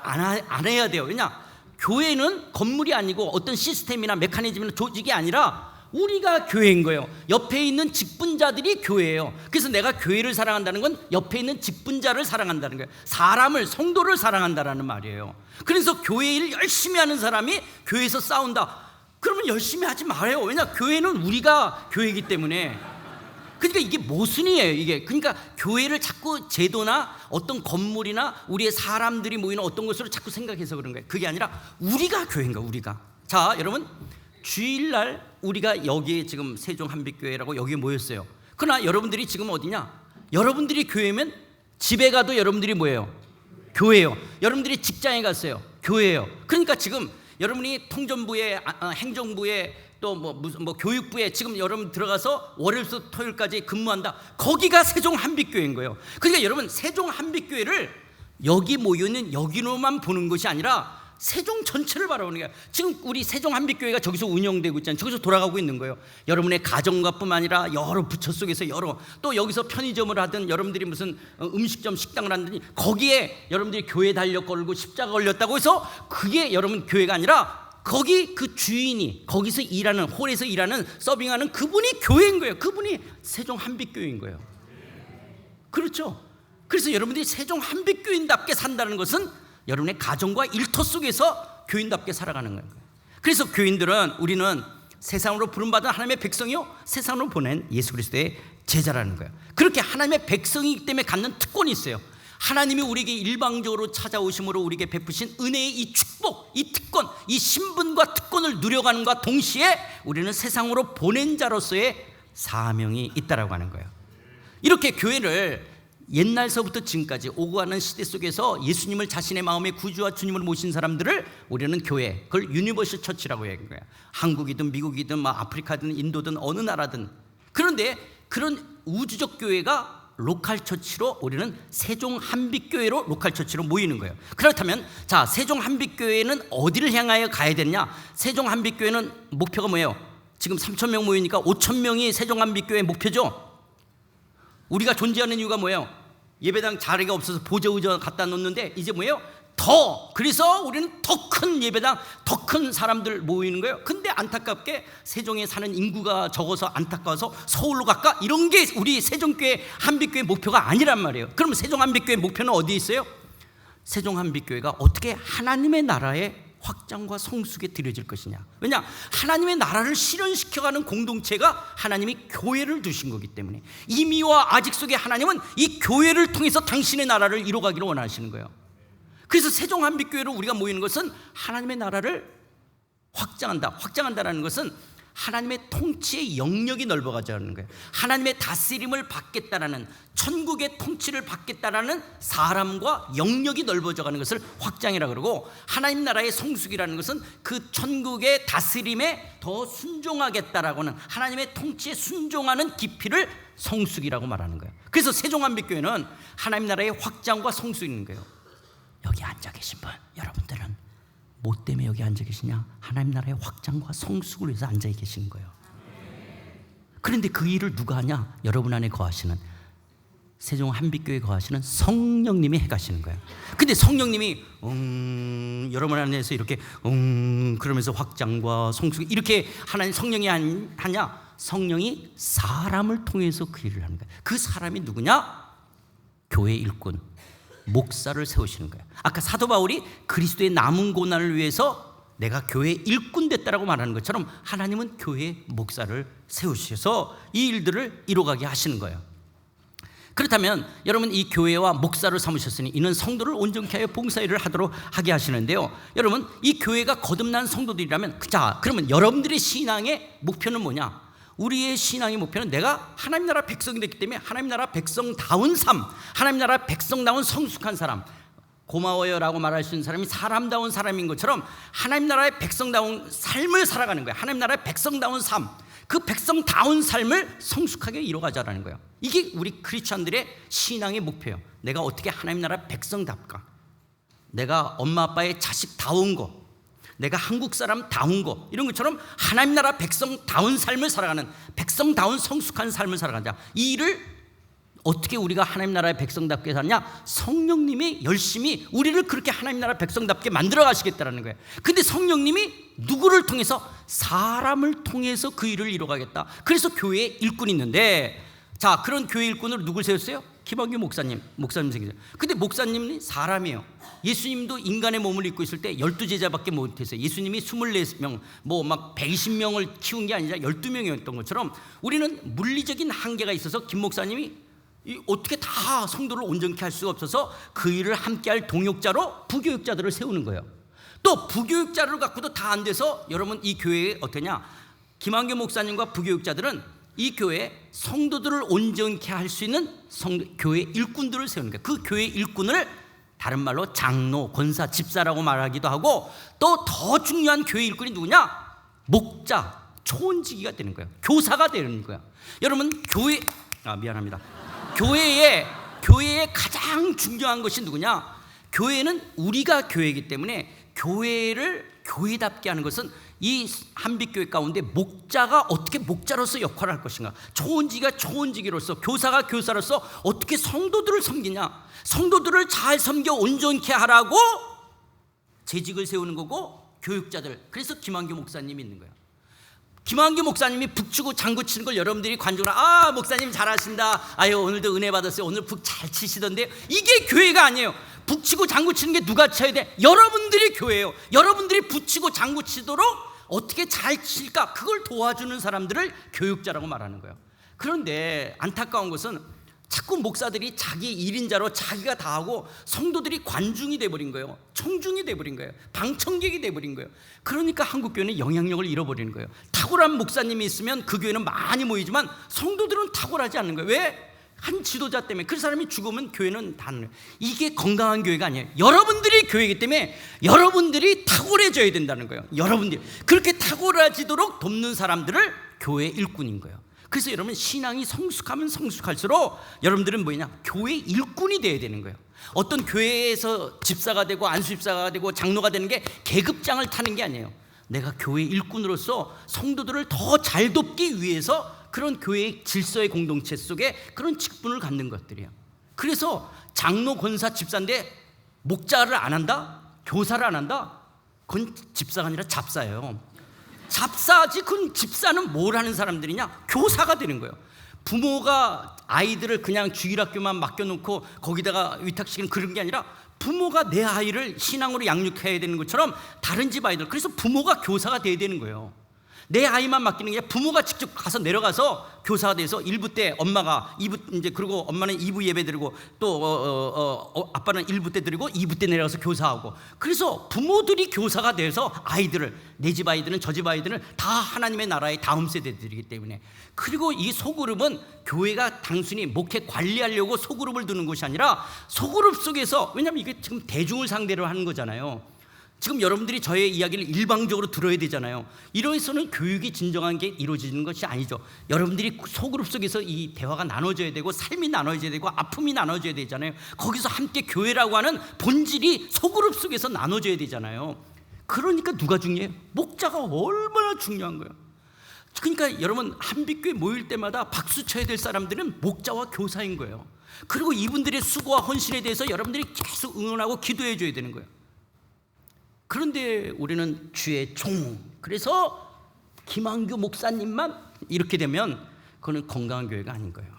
안 해야 돼요. 왜냐? 교회는 건물이 아니고 어떤 시스템이나 메커니즘이나 조직이 아니라 우리가 교회인 거예요. 옆에 있는 직분자들이 교회예요. 그래서 내가 교회를 사랑한다는 건 옆에 있는 직분자를 사랑한다는 거예요. 사람을, 성도를 사랑한다라는 말이에요. 그래서 교회 일 열심히 하는 사람이 교회에서 싸운다. 그러면 열심히 하지 말아요. 왜냐? 교회는 우리가 교회이기 때문에. 그러니까 이게 모순이에요. 이게 그러니까 교회를 자꾸 제도나 어떤 건물이나 우리의 사람들이 모이는 어떤 것으로 자꾸 생각해서 그런 거예요. 그게 아니라 우리가 교회인 거예요. 우리가. 자, 여러분, 주일날 우리가 여기 지금 세종 한빛교회라고 여기 모였어요. 그러나 여러분들이 지금 어디냐? 여러분들이 교회면 집에 가도 여러분들이 뭐예요? 교회예요. 여러분들이 직장에 갔어요. 교회예요. 그러니까 지금 여러분이 통전부에, 행정부에, 또 무슨 교육부에 지금 여러분 들어가서 월요일부터 토요일까지 근무한다. 거기가 세종 한빛교회인 거예요. 그러니까 여러분, 세종 한빛교회를 여기 모여있는 여기로만 보는 것이 아니라 세종 전체를 바라보는 거예요. 지금 우리 세종 한빛교회가 저기서 운영되고 있잖아요. 저기서 돌아가고 있는 거예요. 여러분의 가정과뿐만 아니라 여러 부처 속에서 또 여기서 편의점을 하든 여러분들이 무슨 음식점 식당을 하든 거기에 여러분들이 교회 달력 걸고 십자가 걸렸다고 해서 그게 여러분 교회가 아니라 거기 그 주인이 거기서 일하는 홀에서 일하는 서빙하는 그분이 교회인 거예요. 그분이 세종 한빛교회인 거예요. 그렇죠? 그래서 여러분들이 세종 한빛교인답게 산다는 것은 여러분의 가정과 일터 속에서 교인답게 살아가는 거예요. 그래서 교인들은 우리는 세상으로 부름받은 하나님의 백성이요 세상으로 보낸 예수 그리스도의 제자라는 거예요. 그렇게 하나님의 백성이기 때문에 갖는 특권이 있어요. 하나님이 우리에게 일방적으로 찾아오심으로 우리에게 베푸신 은혜의 이 축복, 이 특권, 이 신분과 특권을 누려가는과 동시에 우리는 세상으로 보낸 자로서의 사명이 있다라고 하는 거예요. 이렇게 교회를 옛날서부터 지금까지 오고 가는 시대 속에서 예수님을 자신의 마음의 구주와 주님으로 모신 사람들을 우리는 교회, 그걸 유니버셜 처치라고 얘기하는 거예요. 한국이든 미국이든 아프리카든 인도든 어느 나라든. 그런데 그런 우주적 교회가 로컬 처치로 우리는 세종 한빛교회로 로컬 처치로 모이는 거예요. 그렇다면 자, 세종 한빛교회는 어디를 향하여 가야 되느냐? 세종 한빛교회는 목표가 뭐예요? 지금 3,000명 모이니까 5,000명이 세종 한빛교회 목표죠. 우리가 존재하는 이유가 뭐예요? 예배당 자리가 없어서 보좌 의자 갖다 놓는데 이제 뭐예요? 그래서 우리는 더 큰 예배당, 더 큰 사람들 모이는 거예요. 근데 안타깝게 세종에 사는 인구가 적어서 안타까워서 서울로 갈까? 이런 게 우리 세종교회 한빛교회 목표가 아니란 말이에요. 그럼 세종 한빛교회 목표는 어디에 있어요? 세종 한빛교회가 어떻게 하나님의 나라의 확장과 성숙에 들여질 것이냐. 왜냐? 하나님의 나라를 실현시켜가는 공동체가 하나님이 교회를 두신 거기 때문에 이미와 아직 속에 하나님은 이 교회를 통해서 당신의 나라를 이루어가기를 원하시는 거예요. 그래서 세종 한빛교회로 우리가 모이는 것은 하나님의 나라를 확장한다라는 것은 하나님의 통치의 영역이 넓어가자는 거예요. 하나님의 다스림을 받겠다라는, 천국의 통치를 받겠다라는 사람과 영역이 넓어져가는 것을 확장이라고 그러고, 하나님 나라의 성숙이라는 것은 그 천국의 다스림에 더 순종하겠다라고는, 하나님의 통치에 순종하는 깊이를 성숙이라고 말하는 거예요. 그래서 세종 한빛교회는 하나님 나라의 확장과 성숙이 있는 거예요. 여기 앉아 계신 분, 여러분들은 뭐 때문에 여기 앉아 계시냐? 하나님 나라의 확장과 성숙을 위해서 앉아 계시는 거예요. 그런데 그 일을 누가 하냐? 여러분 안에 거하시는, 세종 한빛교회에 거하시는 성령님이 해가시는 거예요. 근데 성령님이 여러분 안에서 이렇게 그러면서 확장과 성숙 이렇게 하나님 성령이 하냐? 성령이 사람을 통해서 그 일을 하는 거예요. 그 사람이 누구냐? 교회 일꾼, 목사를 세우시는 거예요. 아까 사도 바울이 그리스도의 남은 고난을 위해서 내가 교회 일꾼 됐다라고 말하는 것처럼 하나님은 교회 목사를 세우셔서 이 일들을 이루어가게 하시는 거예요. 그렇다면 여러분, 이 교회와 목사를 삼으셨으니 이는 성도를 온전케 하여 봉사일을 하게 하시는데요. 여러분, 이 교회가 거듭난 성도들이라면, 자, 그러면 여러분들의 신앙의 목표는 뭐냐? 우리의 신앙의 목표는 내가 하나님 나라 백성이 됐기 때문에 하나님 나라 백성다운 삶, 하나님 나라 백성다운 성숙한 사람, 고마워요 라고 말할 수 있는 사람이 사람다운 사람인 것처럼 하나님 나라의 백성다운 삶을 살아가는 거예요. 하나님 나라의 백성다운 삶, 그 백성다운 삶을 성숙하게 이루어가자라는 거예요. 이게 우리 크리스찬들의 신앙의 목표예요. 내가 어떻게 하나님 나라 백성답까? 내가 엄마 아빠의 자식다운 거, 내가 한국 사람다운 거, 이런 것처럼 하나님 나라 백성다운 삶을 살아가는, 백성다운 성숙한 삶을 살아가자. 이 일을 어떻게 우리가 하나님 나라의 백성답게 사냐? 성령님이 열심히 우리를 그렇게 하나님 나라 백성답게 만들어 가시겠다라는 거예요. 근데 성령님이 누구를 통해서? 사람을 통해서 그 일을 이뤄가겠다. 그래서 교회에 일꾼이 있는데, 자, 그런 교회 일꾼으로 누굴 세웠어요? 김한규 목사님 생겼어요. 근데 목사님이 사람이에요. 예수님도 인간의 몸을 입고 있을 때 12제자밖에 못했어요. 예수님이 24명, 뭐 막 120명을 키운 게 아니라 12명이었던 것처럼 우리는 물리적인 한계가 있어서 김 목사님이 어떻게 다 성도를 온전케 할 수가 없어서 그 일을 함께할 동역자로 부교육자들을 세우는 거예요. 또 부교육자를 갖고도 다 안 돼서 여러분 이 교회에 어떠냐? 김한규 목사님과 부교육자들은 이 교회에 성도들을 온전케 할 수 있는 교회 일꾼들을 세우는 거예요. 그 교회 일꾼을 다른 말로 장로, 권사, 집사라고 말하기도 하고, 또 더 중요한 교회 일꾼이 누구냐? 목자, 초원지기가 되는 거예요. 교사가 되는 거예요. 여러분 교회의 가장 중요한 것이 누구냐? 교회는 우리가 교회이기 때문에 교회를 교회답게 하는 것은 이 한빛교회 가운데 목자가 어떻게 목자로서 역할을 할 것인가, 초원지기가 초원지기로서, 교사가 교사로서 어떻게 성도들을 섬기냐, 성도들을 잘 섬겨 온전케 하라고 재직을 세우는 거고, 교육자들. 그래서 김한규 목사님이 있는 거예요. 김한규 목사님이 북치고 장구 치는 걸 여러분들이 관중으로 목사님 잘하신다, 아유 오늘도 은혜 받았어요, 오늘 북 잘 치시던데, 이게 교회가 아니에요. 북치고 장구 치는 게 누가 쳐야 돼? 여러분들이 교회예요. 여러분들이 북치고 장구 치도록 어떻게 잘 칠까, 그걸 도와주는 사람들을 교육자라고 말하는 거예요. 그런데 안타까운 것은 자꾸 목사들이 자기 일인자로 자기가 다 하고 성도들이 관중이 돼버린 거예요. 청중이 돼버린 거예요. 방청객이 돼버린 거예요. 그러니까 한국교회는 영향력을 잃어버리는 거예요. 탁월한 목사님이 있으면 그 교회는 많이 모이지만 성도들은 탁월하지 않는 거예요. 왜? 한 지도자 때문에. 그 사람이 죽으면 교회는 다. 이게 건강한 교회가 아니에요. 여러분들이 교회이기 때문에 여러분들이 탁월해져야 된다는 거예요. 여러분들이 그렇게 탁월해지도록 돕는 사람들을 교회 일꾼인 거예요. 그래서 여러분, 신앙이 성숙하면 성숙할수록 여러분들은 뭐냐? 교회 일꾼이 돼야 되는 거예요. 어떤 교회에서 집사가 되고 안수집사가 되고 장로가 되는 게 계급장을 타는 게 아니에요. 내가 교회 일꾼으로서 성도들을 더 잘 돕기 위해서 그런 교회의 질서의 공동체 속에 그런 직분을 갖는 것들이에요. 그래서 장로, 권사, 집사인데 목자를 안 한다? 교사를 안 한다? 그건 집사가 아니라 잡사예요. 잡사지. 그 집사는 뭘 하는 사람들이냐? 교사가 되는 거예요. 부모가 아이들을 그냥 주일학교만 맡겨놓고 거기다가 위탁시키는 그런 게 아니라 부모가 내 아이를 신앙으로 양육해야 되는 것처럼 다른 집 아이들, 그래서 부모가 교사가 돼야 되는 거예요. 내 아이만 맡기는 게 아니라 부모가 직접 가서 내려가서 교사가 돼서 1부 때 엄마가 2부, 이제 그리고 엄마는 2부 예배 드리고 또 아빠는 1부 때 드리고 2부 때 내려가서 교사하고, 그래서 부모들이 교사가 돼서 아이들을, 내 집 아이들은 저 집 아이들은 다 하나님의 나라의 다음 세대들이기 때문에. 그리고 이 소그룹은 교회가 단순히 목회 관리하려고 소그룹을 두는 것이 아니라 소그룹 속에서, 왜냐하면 이게 지금 대중을 상대로 하는 거잖아요. 지금 여러분들이 저의 이야기를 일방적으로 들어야 되잖아요. 이러해서는 교육이 진정한 게 이루어지는 것이 아니죠. 여러분들이 소그룹 속에서 이 대화가 나눠져야 되고 삶이 나눠져야 되고 아픔이 나눠져야 되잖아요. 거기서 함께 교회라고 하는 본질이 소그룹 속에서 나눠져야 되잖아요. 그러니까 누가 중요해요? 목자가 얼마나 중요한 거예요. 그러니까 여러분, 한빛교회 모일 때마다 박수 쳐야 될 사람들은 목자와 교사인 거예요. 그리고 이분들의 수고와 헌신에 대해서 여러분들이 계속 응원하고 기도해 줘야 되는 거예요. 그런데 우리는 주의 종, 그래서 김한규 목사님만 이렇게 되면 그거는 건강한 교회가 아닌 거예요.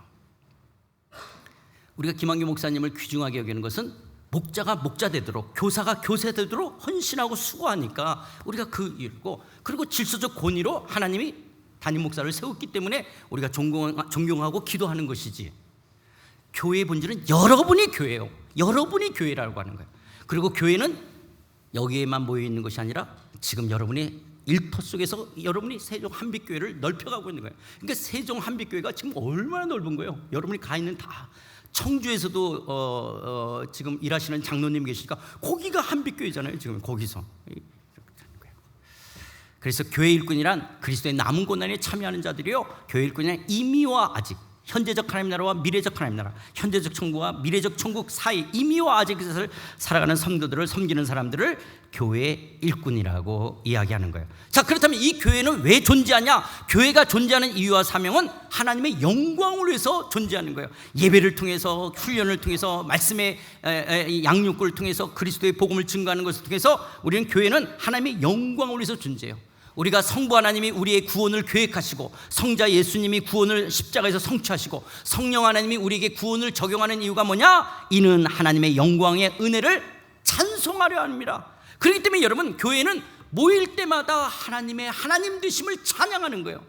우리가 김한규 목사님을 귀중하게 여기는 것은 목자가 목자 되도록, 교사가 교사 되도록 헌신하고 수고하니까 우리가 그 일고, 그리고 질서적 권위로 하나님이 담임 목사를 세웠기 때문에 우리가 존경하고 기도하는 것이지, 교회의 본질은 여러분이 교회예요. 여러분이 교회라고 하는 거예요. 그리고 교회는 여기에만 모여 있는 것이 아니라 지금 여러분의 일터 속에서 여러분이 세종 한빛교회를 넓혀가고 있는 거예요. 그러니까 세종 한빛교회가 지금 얼마나 넓은 거예요. 여러분이 가 있는 다 청주에서도 지금 일하시는 장로님 계시니까 거기가 한빛교회잖아요. 지금 거기서. 그래서 교회 일꾼이란 그리스도의 남은 고난에 참여하는 자들이요, 교회 일꾼이란 임의와 아직, 현재적 하나님 나라와 미래적 하나님 나라, 현재적 천국과 미래적 천국 사이 이미와 아직을 살아가는 성도들을 섬기는 사람들을 교회의 일꾼이라고 이야기하는 거예요. 자, 그렇다면 이 교회는 왜 존재하냐? 교회가 존재하는 이유와 사명은 하나님의 영광을 위해서 존재하는 거예요. 예배를 통해서, 훈련을 통해서, 말씀의 양육을 통해서, 그리스도의 복음을 증거하는 것을 통해서 우리는 교회는 하나님의 영광을 위해서 존재해요. 우리가 성부 하나님이 우리의 구원을 계획하시고, 성자 예수님이 구원을 십자가에서 성취하시고, 성령 하나님이 우리에게 구원을 적용하는 이유가 뭐냐? 이는 하나님의 영광의 은혜를 찬송하려 합니다. 그렇기 때문에 여러분, 교회는 모일 때마다 하나님의 하나님 되심을 찬양하는 거예요.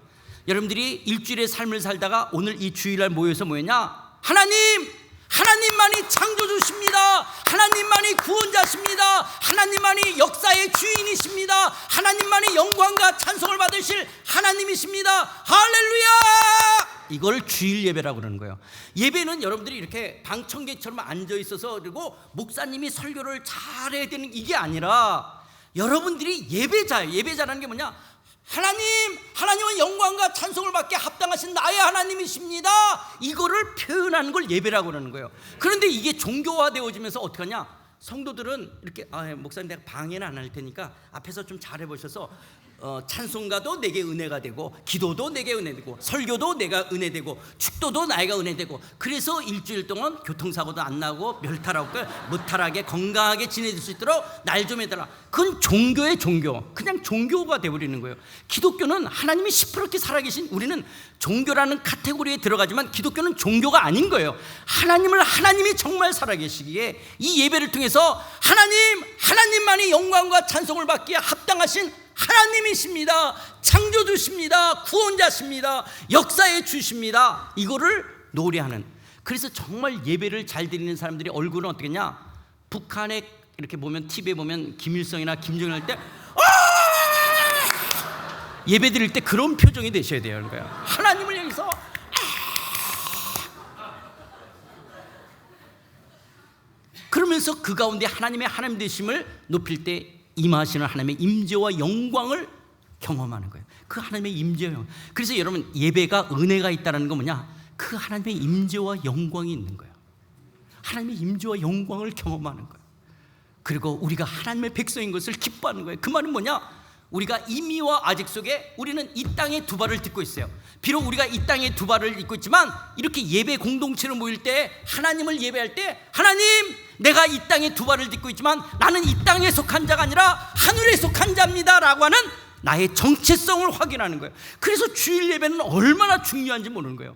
여러분들이 일주일의 삶을 살다가 오늘 이 주일날 모여서 뭐였냐? 하나님만이 창조주십니다. 하나님만이 구원자십니다. 하나님만이 역사의 주인이십니다. 하나님만이 영광과 찬송을 받으실 하나님이십니다. 할렐루야! 이걸 주일 예배라고 그러는 거예요. 예배는 여러분들이 이렇게 방청객처럼 앉아 있어서, 그리고 목사님이 설교를 잘해야 되는 이게 아니라 여러분들이 예배자예요. 예배자라는 게 뭐냐? 하나님은 영광과 찬송을 받게 합당하신 나의 하나님이십니다. 이거를 표현하는 걸 예배라고 그러는 거예요. 그런데 이게 종교화되어지면서 어떻게 하냐? 성도들은 이렇게 목사님 내가 방해는 안 할 테니까 앞에서 좀 잘해보셔서 찬송가도 내게 은혜가 되고, 기도도 내게 은혜 되고, 설교도 내가 은혜 되고, 축도도 나에가 은혜 되고, 그래서 일주일 동안 교통사고도 안 나고 멸탈하고 무탈하게 건강하게 지내줄 수 있도록 날 좀 해달라. 그건 종교의 종교, 그냥 종교가 되어버리는 거예요. 기독교는 하나님이 시퍼렇게 살아계신, 우리는 종교라는 카테고리에 들어가지만 기독교는 종교가 아닌 거예요. 하나님이 정말 살아계시기에 이 예배를 통해서 하나님만이 영광과 찬송을 받기에 합당하신 하나님이십니다. 창조주십니다. 구원자십니다. 역사의 주십니다. 이거를 노래하는. 그래서 정말 예배를 잘 드리는 사람들이 얼굴은 어떻겠냐? 북한에 이렇게 보면, TV에 보면 김일성이나 김정일 할 때 예배 드릴 때 그런 표정이 되셔야 돼요. 그러니까 하나님을 향해서 그러면서 그 가운데 하나님의 하나님 되심을 높일 때 임하시는 하나님의 임재와 영광을 경험하는 거예요. 그 하나님의 임재와 영광. 그래서 여러분, 예배가 은혜가 있다는 건 뭐냐? 그 하나님의 임재와 영광이 있는 거예요. 하나님의 임재와 영광을 경험하는 거예요. 그리고 우리가 하나님의 백성인 것을 기뻐하는 거예요. 그 말은 뭐냐? 우리가 임의와 아직 속에 우리는 이 땅에 두 발을 딛고 있어요. 비록 우리가 이 땅에 두 발을 딛고 있지만, 이렇게 예배 공동체로 모일 때, 하나님을 예배할 때, 하나님, 내가 이 땅에 두 발을 딛고 있지만 나는 이 땅에 속한 자가 아니라 하늘에 속한 자입니다 라고 하는 나의 정체성을 확인하는 거예요. 그래서 주일 예배는 얼마나 중요한지 모르는 거예요.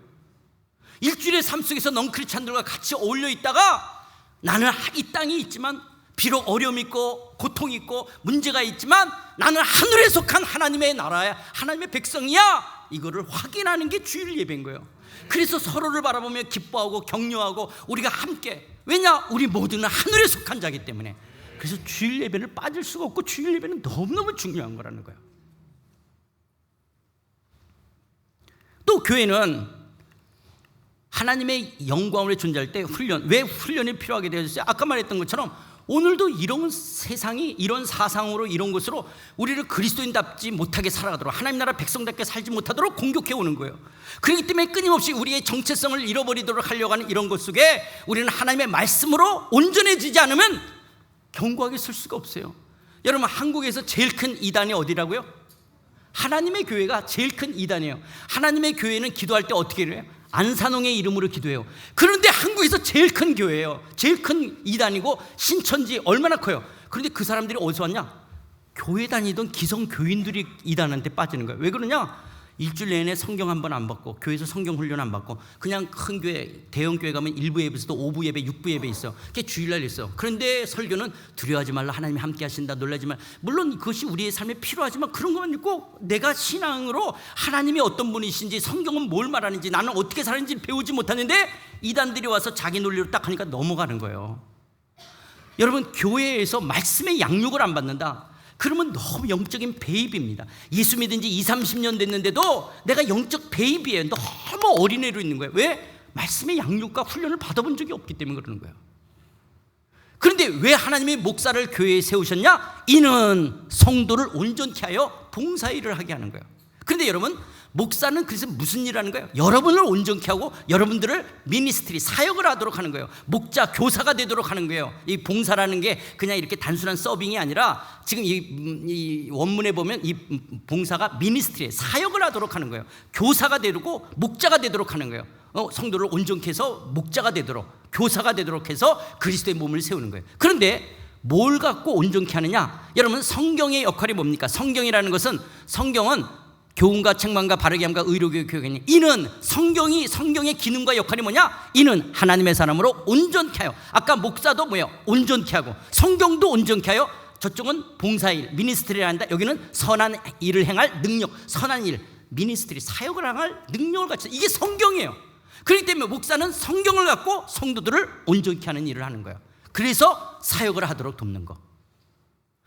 일주일의 삶 속에서 넌크리스찬들과 같이 어울려 있다가, 나는 이 땅에 있지만, 비록 어려움이 있고 고통이 있고 문제가 있지만 나는 하늘에 속한 하나님의 나라야, 하나님의 백성이야, 이거를 확인하는 게 주일 예배인 거예요. 그래서 서로를 바라보며 기뻐하고 격려하고 우리가 함께, 왜냐? 우리 모두는 하늘에 속한 자이기 때문에. 그래서 주일 예배를 빠질 수가 없고, 주일 예배는 너무너무 중요한 거라는 거예요. 또 교회는 하나님의 영광으로 존재할 때 왜 훈련이 필요하게 되어졌어요? 아까 말했던 것처럼 오늘도 이런 세상이, 이런 사상으로, 이런 것으로 우리를 그리스도인답지 못하게 살아가도록, 하나님 나라 백성답게 살지 못하도록 공격해 오는 거예요. 그렇기 때문에 끊임없이 우리의 정체성을 잃어버리도록 하려고 하는 이런 것 속에 우리는 하나님의 말씀으로 온전해지지 않으면 견고하게 설 수가 없어요. 여러분, 한국에서 제일 큰 이단이 어디라고요? 하나님의 교회가 제일 큰 이단이에요. 하나님의 교회는 기도할 때 어떻게 해요? 안산홍의 이름으로 기도해요. 그런데 한국에서 제일 큰 교회예요. 제일 큰 이단이고 신천지 얼마나 커요. 그런데 그 사람들이 어디서 왔냐? 교회 다니던 기성교인들이 이단한테 빠지는 거예요. 왜 그러냐? 일주일 내내 성경 한 번 안 받고, 교회에서 성경 훈련 안 받고, 그냥 큰 교회, 대형 교회 가면 1부 예배에서도 5부 예배, 6부 예배 있어. 그게 주일날 있어. 그런데 설교는 두려워하지 말라, 하나님이 함께 하신다, 놀라지 말라. 물론 그것이 우리의 삶에 필요하지만 그런 것만 있고, 내가 신앙으로 하나님이 어떤 분이신지, 성경은 뭘 말하는지, 나는 어떻게 사는지 배우지 못하는데 이단들이 와서 자기 논리로 딱 하니까 넘어가는 거예요. 여러분, 교회에서 말씀의 양육을 안 받는다, 그러면 너무 영적인 베이비입니다. 예수 믿은 지 20-30년 됐는데도 내가 영적 베이비예요. 너무 어린애로 있는 거예요. 왜? 말씀의 양육과 훈련을 받아본 적이 없기 때문에 그러는 거예요. 그런데 왜 하나님이 목사를 교회에 세우셨냐? 이는 성도를 온전케 하여 봉사일을 하게 하는 거예요. 그런데 여러분, 목사는 그래서 무슨 일을 하는 거예요? 여러분을 온전케 하고 여러분들을 미니스트리, 사역을 하도록 하는 거예요. 목자, 교사가 되도록 하는 거예요. 이 봉사라는 게 그냥 이렇게 단순한 서빙이 아니라 지금 이 원문에 보면 이 봉사가 미니스트리, 사역을 하도록 하는 거예요. 교사가 되고 목자가 되도록 하는 거예요. 성도를 온전케 해서 목자가 되도록, 교사가 되도록 해서 그리스도의 몸을 세우는 거예요. 그런데 뭘 갖고 온전케 하느냐? 여러분, 성경의 역할이 뭡니까? 성경이라는 것은, 성경은 교훈과 책망과 바르게 함과 의로교육 교육이니, 이는 성경의 기능과 역할이 뭐냐? 이는 하나님의 사람으로 온전케 하여. 아까 목사도 뭐예요? 온전케 하고, 성경도 온전케 하여. 저쪽은 봉사일, 미니스트리를 한다. 여기는 선한 일을 행할 능력, 선한 일, 미니스트리, 사역을 행할 능력을 갖춰. 이게 성경이에요. 그렇기 때문에 목사는 성경을 갖고 성도들을 온전케 하는 일을 하는 거예요. 그래서 사역을 하도록 돕는 거.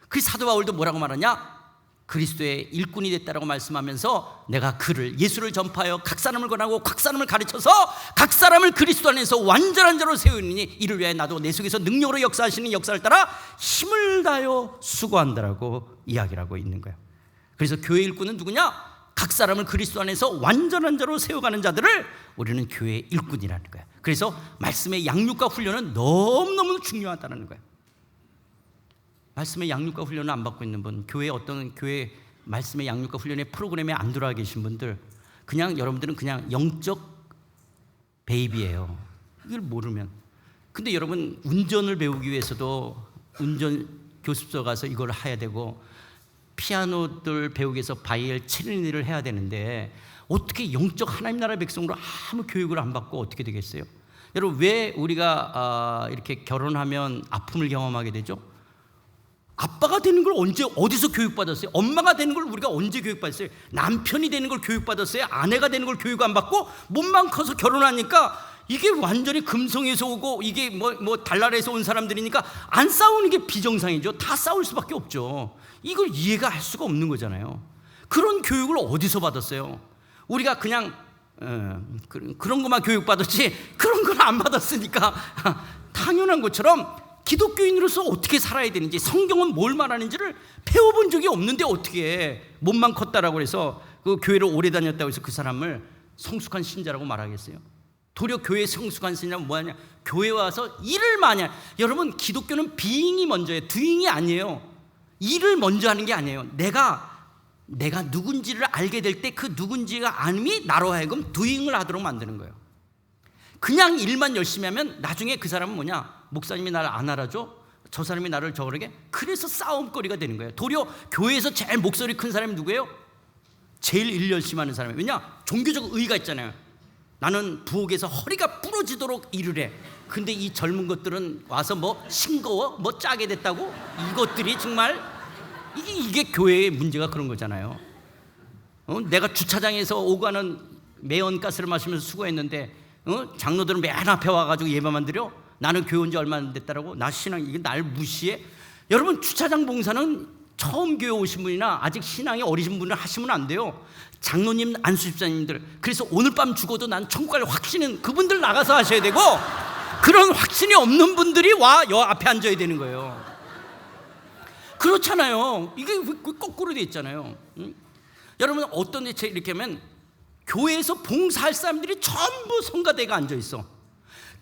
그 사도 바울도 뭐라고 말하냐? 그리스도의 일꾼이 됐다라고 말씀하면서 내가 그를, 예수를 전파하여 각 사람을 권하고 각 사람을 가르쳐서 각 사람을 그리스도 안에서 완전한 자로 세우니 이를 위하여 나도 내 속에서 능력으로 역사하시는 역사를 따라 힘을 다하여 수고한다라고 이야기를 하고 있는 거예요. 그래서 교회 일꾼은 누구냐? 각 사람을 그리스도 안에서 완전한 자로 세워가는 자들을 우리는 교회의 일꾼이라는 거예요. 그래서 말씀의 양육과 훈련은 너무너무 중요하다는 거예요. 말씀의 양육과 훈련을 안 받고 있는 분, 어떤 교회 말씀의 양육과 훈련의 프로그램에 안 들어와 계신 분들, 그냥 여러분들은 그냥 영적 베이비예요. 이걸 모르면. 근데 여러분, 운전을 배우기 위해서도 운전 교습소 가서 이걸 해야 되고, 피아노들 배우기 위해서 바이엘 체르니를 해야 되는데 어떻게 영적 하나님 나라 백성으로 아무 교육을 안 받고 어떻게 되겠어요? 여러분, 왜 우리가 이렇게 결혼하면 아픔을 경험하게 되죠? 아빠가 되는 걸 언제 어디서 교육받았어요? 엄마가 되는 걸 우리가 언제 교육받았어요? 남편이 되는 걸 교육받았어요? 아내가 되는 걸 교육 안 받고 몸만 커서 결혼하니까 이게 완전히 금성에서 오고 이게 뭐 달나라에서 온 사람들이니까 안 싸우는 게 비정상이죠. 다 싸울 수밖에 없죠. 이걸 이해가 할 수가 없는 거잖아요. 그런 교육을 어디서 받았어요? 우리가 그냥 그런 것만 교육받았지 그런 걸 안 받았으니까 당연한 것처럼 기독교인으로서 어떻게 살아야 되는지, 성경은 뭘 말하는지를 배워본 적이 없는데 어떻게 몸만 컸다라고 해서 그 교회를 오래 다녔다고 해서 그 사람을 성숙한 신자라고 말하겠어요? 도리어 교회에 성숙한 신자는 뭐하냐? 교회 와서 일을 많이 하냐. 여러분, 기독교는 비잉이 먼저예요. 두잉이 아니에요. 일을 먼저 하는 게 아니에요. 내가 누군지를 알게 될 때 그 누군지가 아님이 나로 하여금 두잉을 하도록 만드는 거예요. 그냥 일만 열심히 하면 나중에 그 사람은 뭐냐? 목사님이 나를 안 알아줘? 저 사람이 나를 저러게? 그래서 싸움거리가 되는 거예요. 도리어 교회에서 제일 목소리 큰 사람이 누구예요? 제일 일 열심히 하는 사람이에요. 왜냐? 종교적 의의가 있잖아요. 나는 부엌에서 허리가 부러지도록 일을 해. 근데 이 젊은 것들은 와서 뭐 싱거워? 뭐 짜게 됐다고? 이것들이 정말 이게 교회의 문제가 그런 거잖아요. 내가 주차장에서 오가는 매연가스를 마시면서 수고했는데 장로들은 맨 앞에 와가지고 예배만 드려? 나는 교회 온 지 얼마 안 됐다라고? 나 신앙, 이게 날 무시해? 여러분, 주차장 봉사는 처음 교회 오신 분이나 아직 신앙이 어리신 분은 하시면 안 돼요. 장로님, 안수집사님들, 그래서 오늘 밤 죽어도 난 천국 갈 확신은 그분들 나가서 하셔야 되고, 그런 확신이 없는 분들이 와 여 앞에 앉아야 되는 거예요. 그렇잖아요. 이게 거꾸로 돼 있잖아요. 여러분, 어떤 데 이렇게 하면 교회에서 봉사할 사람들이 전부 성가대가 앉아 있어.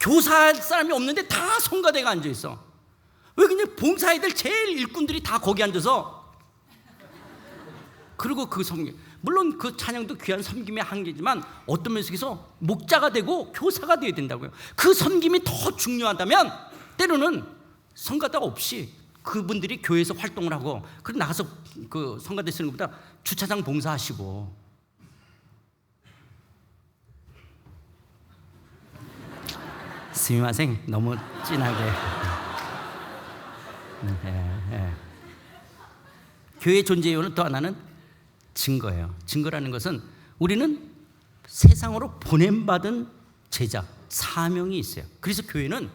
교사할 사람이 없는데 다 성가대가 앉아 있어. 왜 그냥 봉사해야 될 제일 일꾼들이 다 거기 앉아서, 그리고 그 섬김, 물론 그 찬양도 귀한 섬김의 한계지만 어떤 면에서 목자가 되고 교사가 되어야 된다고요. 그 섬김이 더 중요하다면 때로는 성가대 없이 그분들이 교회에서 활동을 하고, 그리고 나가서 그 성가대 쓰는 것보다 주차장 봉사하시고. 스미마생, 너무 진하게. 교회의 존재 이유는 또 하나는 증거예요. 증거라는 것은 우리는 세상으로 보냄받은 제자, 사명이 있어요. 그래서 교회는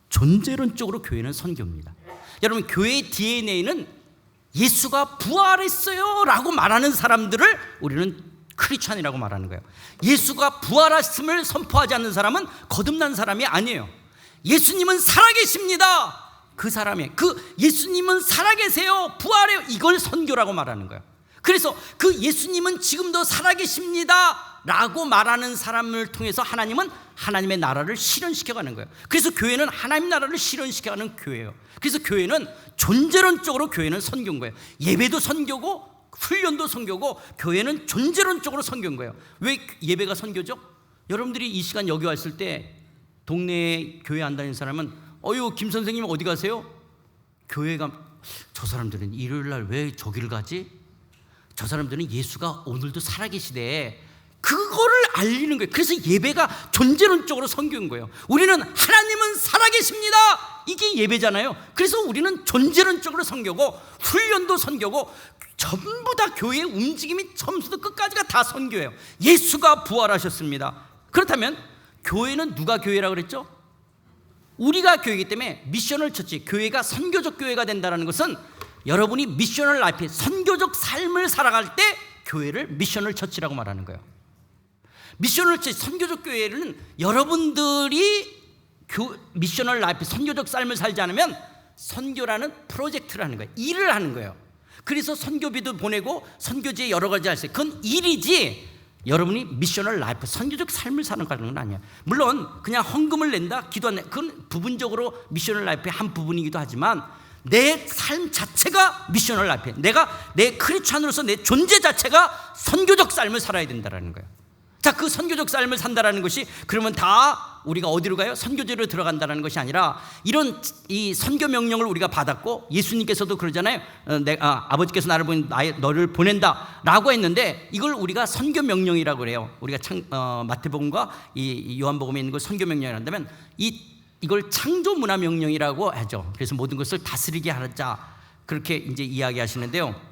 존재론적으로 교회는 선교입니다. 여러분, 교회의 DNA는 예수가 부활했어요 라고 말하는 사람들을 우리는 크리스찬이라고 말하는 거예요. 예수가 부활했음을 선포하지 않는 사람은 거듭난 사람이 아니에요. 예수님은 살아계십니다. 그 사람의, 그 예수님은 살아계세요, 부활해요, 이걸 선교라고 말하는 거예요. 그래서 그 예수님은 지금도 살아계십니다 라고 말하는 사람을 통해서 하나님은 하나님의 나라를 실현시켜가는 거예요. 그래서 교회는 하나님 나라를 실현시켜가는 교회예요. 그래서 교회는 존재론적으로 교회는 선교인 거예요. 예배도 선교고 훈련도 선교고 교회는 존재론적으로 선교인 거예요. 왜 예배가 선교죠? 여러분들이 이 시간 여기 왔을 때 동네에 교회 안 다니는 사람은 어유 김 선생님 어디 가세요? 교회가 저 사람들은 일요일 날 왜 저기를 가지? 저 사람들은 예수가 오늘도 살아계시대. 그거를 알리는 거예요. 그래서 예배가 존재론적으로 선교인 거예요. 우리는 하나님은 살아계십니다 이게 예배잖아요. 그래서 우리는 존재론적으로 선교고 훈련도 선교고 전부 다 교회의 움직임이 처음부터 끝까지가 다 선교예요. 예수가 부활하셨습니다. 그렇다면 교회는 누가 교회라고 그랬죠? 우리가 교회이기 때문에 미셔널 처치, 교회가 선교적 교회가 된다는 것은 여러분이 미셔널 라이프, 선교적 삶을 살아갈 때 교회를 미셔널 처치라고 말하는 거예요. 미셔널 처치, 선교적 교회는 여러분들이 미셔널 라이프, 선교적 삶을 살지 않으면 선교라는 프로젝트를 하는 거예요. 일을 하는 거예요. 그래서 선교비도 보내고 선교지에 여러 가지 할 수 있어요. 그건 일이지 여러분이 미셔널 라이프, 선교적 삶을 사는 건 아니에요. 물론 그냥 헌금을 낸다, 기도한다, 그건 부분적으로 미셔널 라이프의 한 부분이기도 하지만 내 삶 자체가 미셔널 라이프예요. 내가 내 크리스찬으로서 내 존재 자체가 선교적 삶을 살아야 된다는 거예요. 자, 그 선교적 삶을 산다라는 것이 그러면 다 우리가 어디로 가요? 선교지로 들어간다는 것이 아니라 이런 이 선교 명령을 우리가 받았고 예수님께서도 그러잖아요. 아버지께서 나를 너를 보낸다라고 했는데 이걸 우리가 선교 명령이라고 그래요. 우리가 마태복음과 이 요한복음에 있는 걸 선교 명령이라고 한다면 이걸 창조 문화 명령이라고 하죠. 그래서 모든 것을 다스리게 하자 그렇게 이제 이야기하시는데요.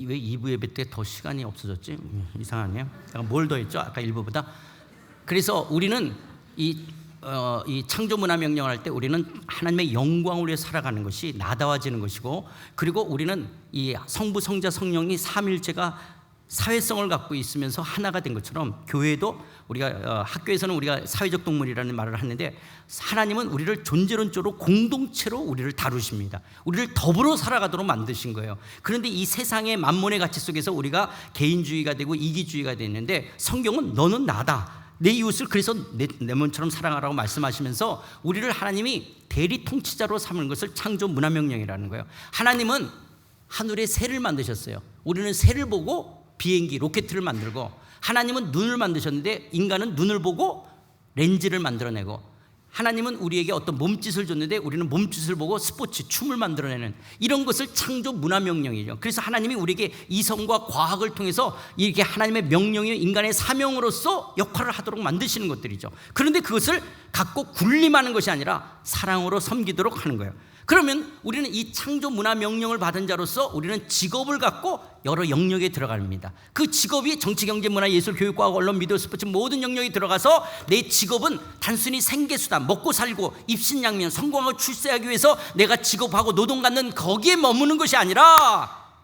왜 2부 예배 때 더 시간이 없어졌지? 이상하네요. 제가 뭘 더 했죠? 아까 1부보다. 그래서 우리는 이 창조 문화 명령을 할 때 우리는 하나님의 영광을 위해 살아가는 것이 나다워지는 것이고, 그리고 우리는 이 성부, 성자, 성령이 삼일체가 사회성을 갖고 있으면서 하나가 된 것처럼 교회도 우리가 학교에서는 우리가 사회적 동물이라는 말을 하는데 하나님은 우리를 존재론적으로 공동체로 우리를 다루십니다. 우리를 더불어 살아가도록 만드신 거예요. 그런데 이 세상의 만몬의 가치 속에서 우리가 개인주의가 되고 이기주의가 되는데 성경은 너는 나다, 내 이웃을 그래서 내 몸처럼 사랑하라고 말씀하시면서 우리를 하나님이 대리 통치자로 삼는 것을 창조 문화명령이라는 거예요. 하나님은 하늘에 새를 만드셨어요. 우리는 새를 보고 비행기, 로켓을 만들고, 하나님은 눈을 만드셨는데 인간은 눈을 보고 렌즈를 만들어내고, 하나님은 우리에게 어떤 몸짓을 줬는데 우리는 몸짓을 보고 스포츠, 춤을 만들어내는 이런 것을 창조 문화명령이죠. 그래서 하나님이 우리에게 이성과 과학을 통해서 이렇게 하나님의 명령이 인간의 사명으로서 역할을 하도록 만드시는 것들이죠. 그런데 그것을 갖고 군림하는 것이 아니라 사랑으로 섬기도록 하는 거예요. 그러면 우리는 이 창조 문화 명령을 받은 자로서 우리는 직업을 갖고 여러 영역에 들어갑니다. 그 직업이 정치, 경제, 문화, 예술, 교육, 과학, 언론, 미디어, 스포츠 모든 영역에 들어가서 내 직업은 단순히 생계수단, 먹고 살고 입신양면, 성공하고 출세하기 위해서 내가 직업하고 노동 갖는 거기에 머무는 것이 아니라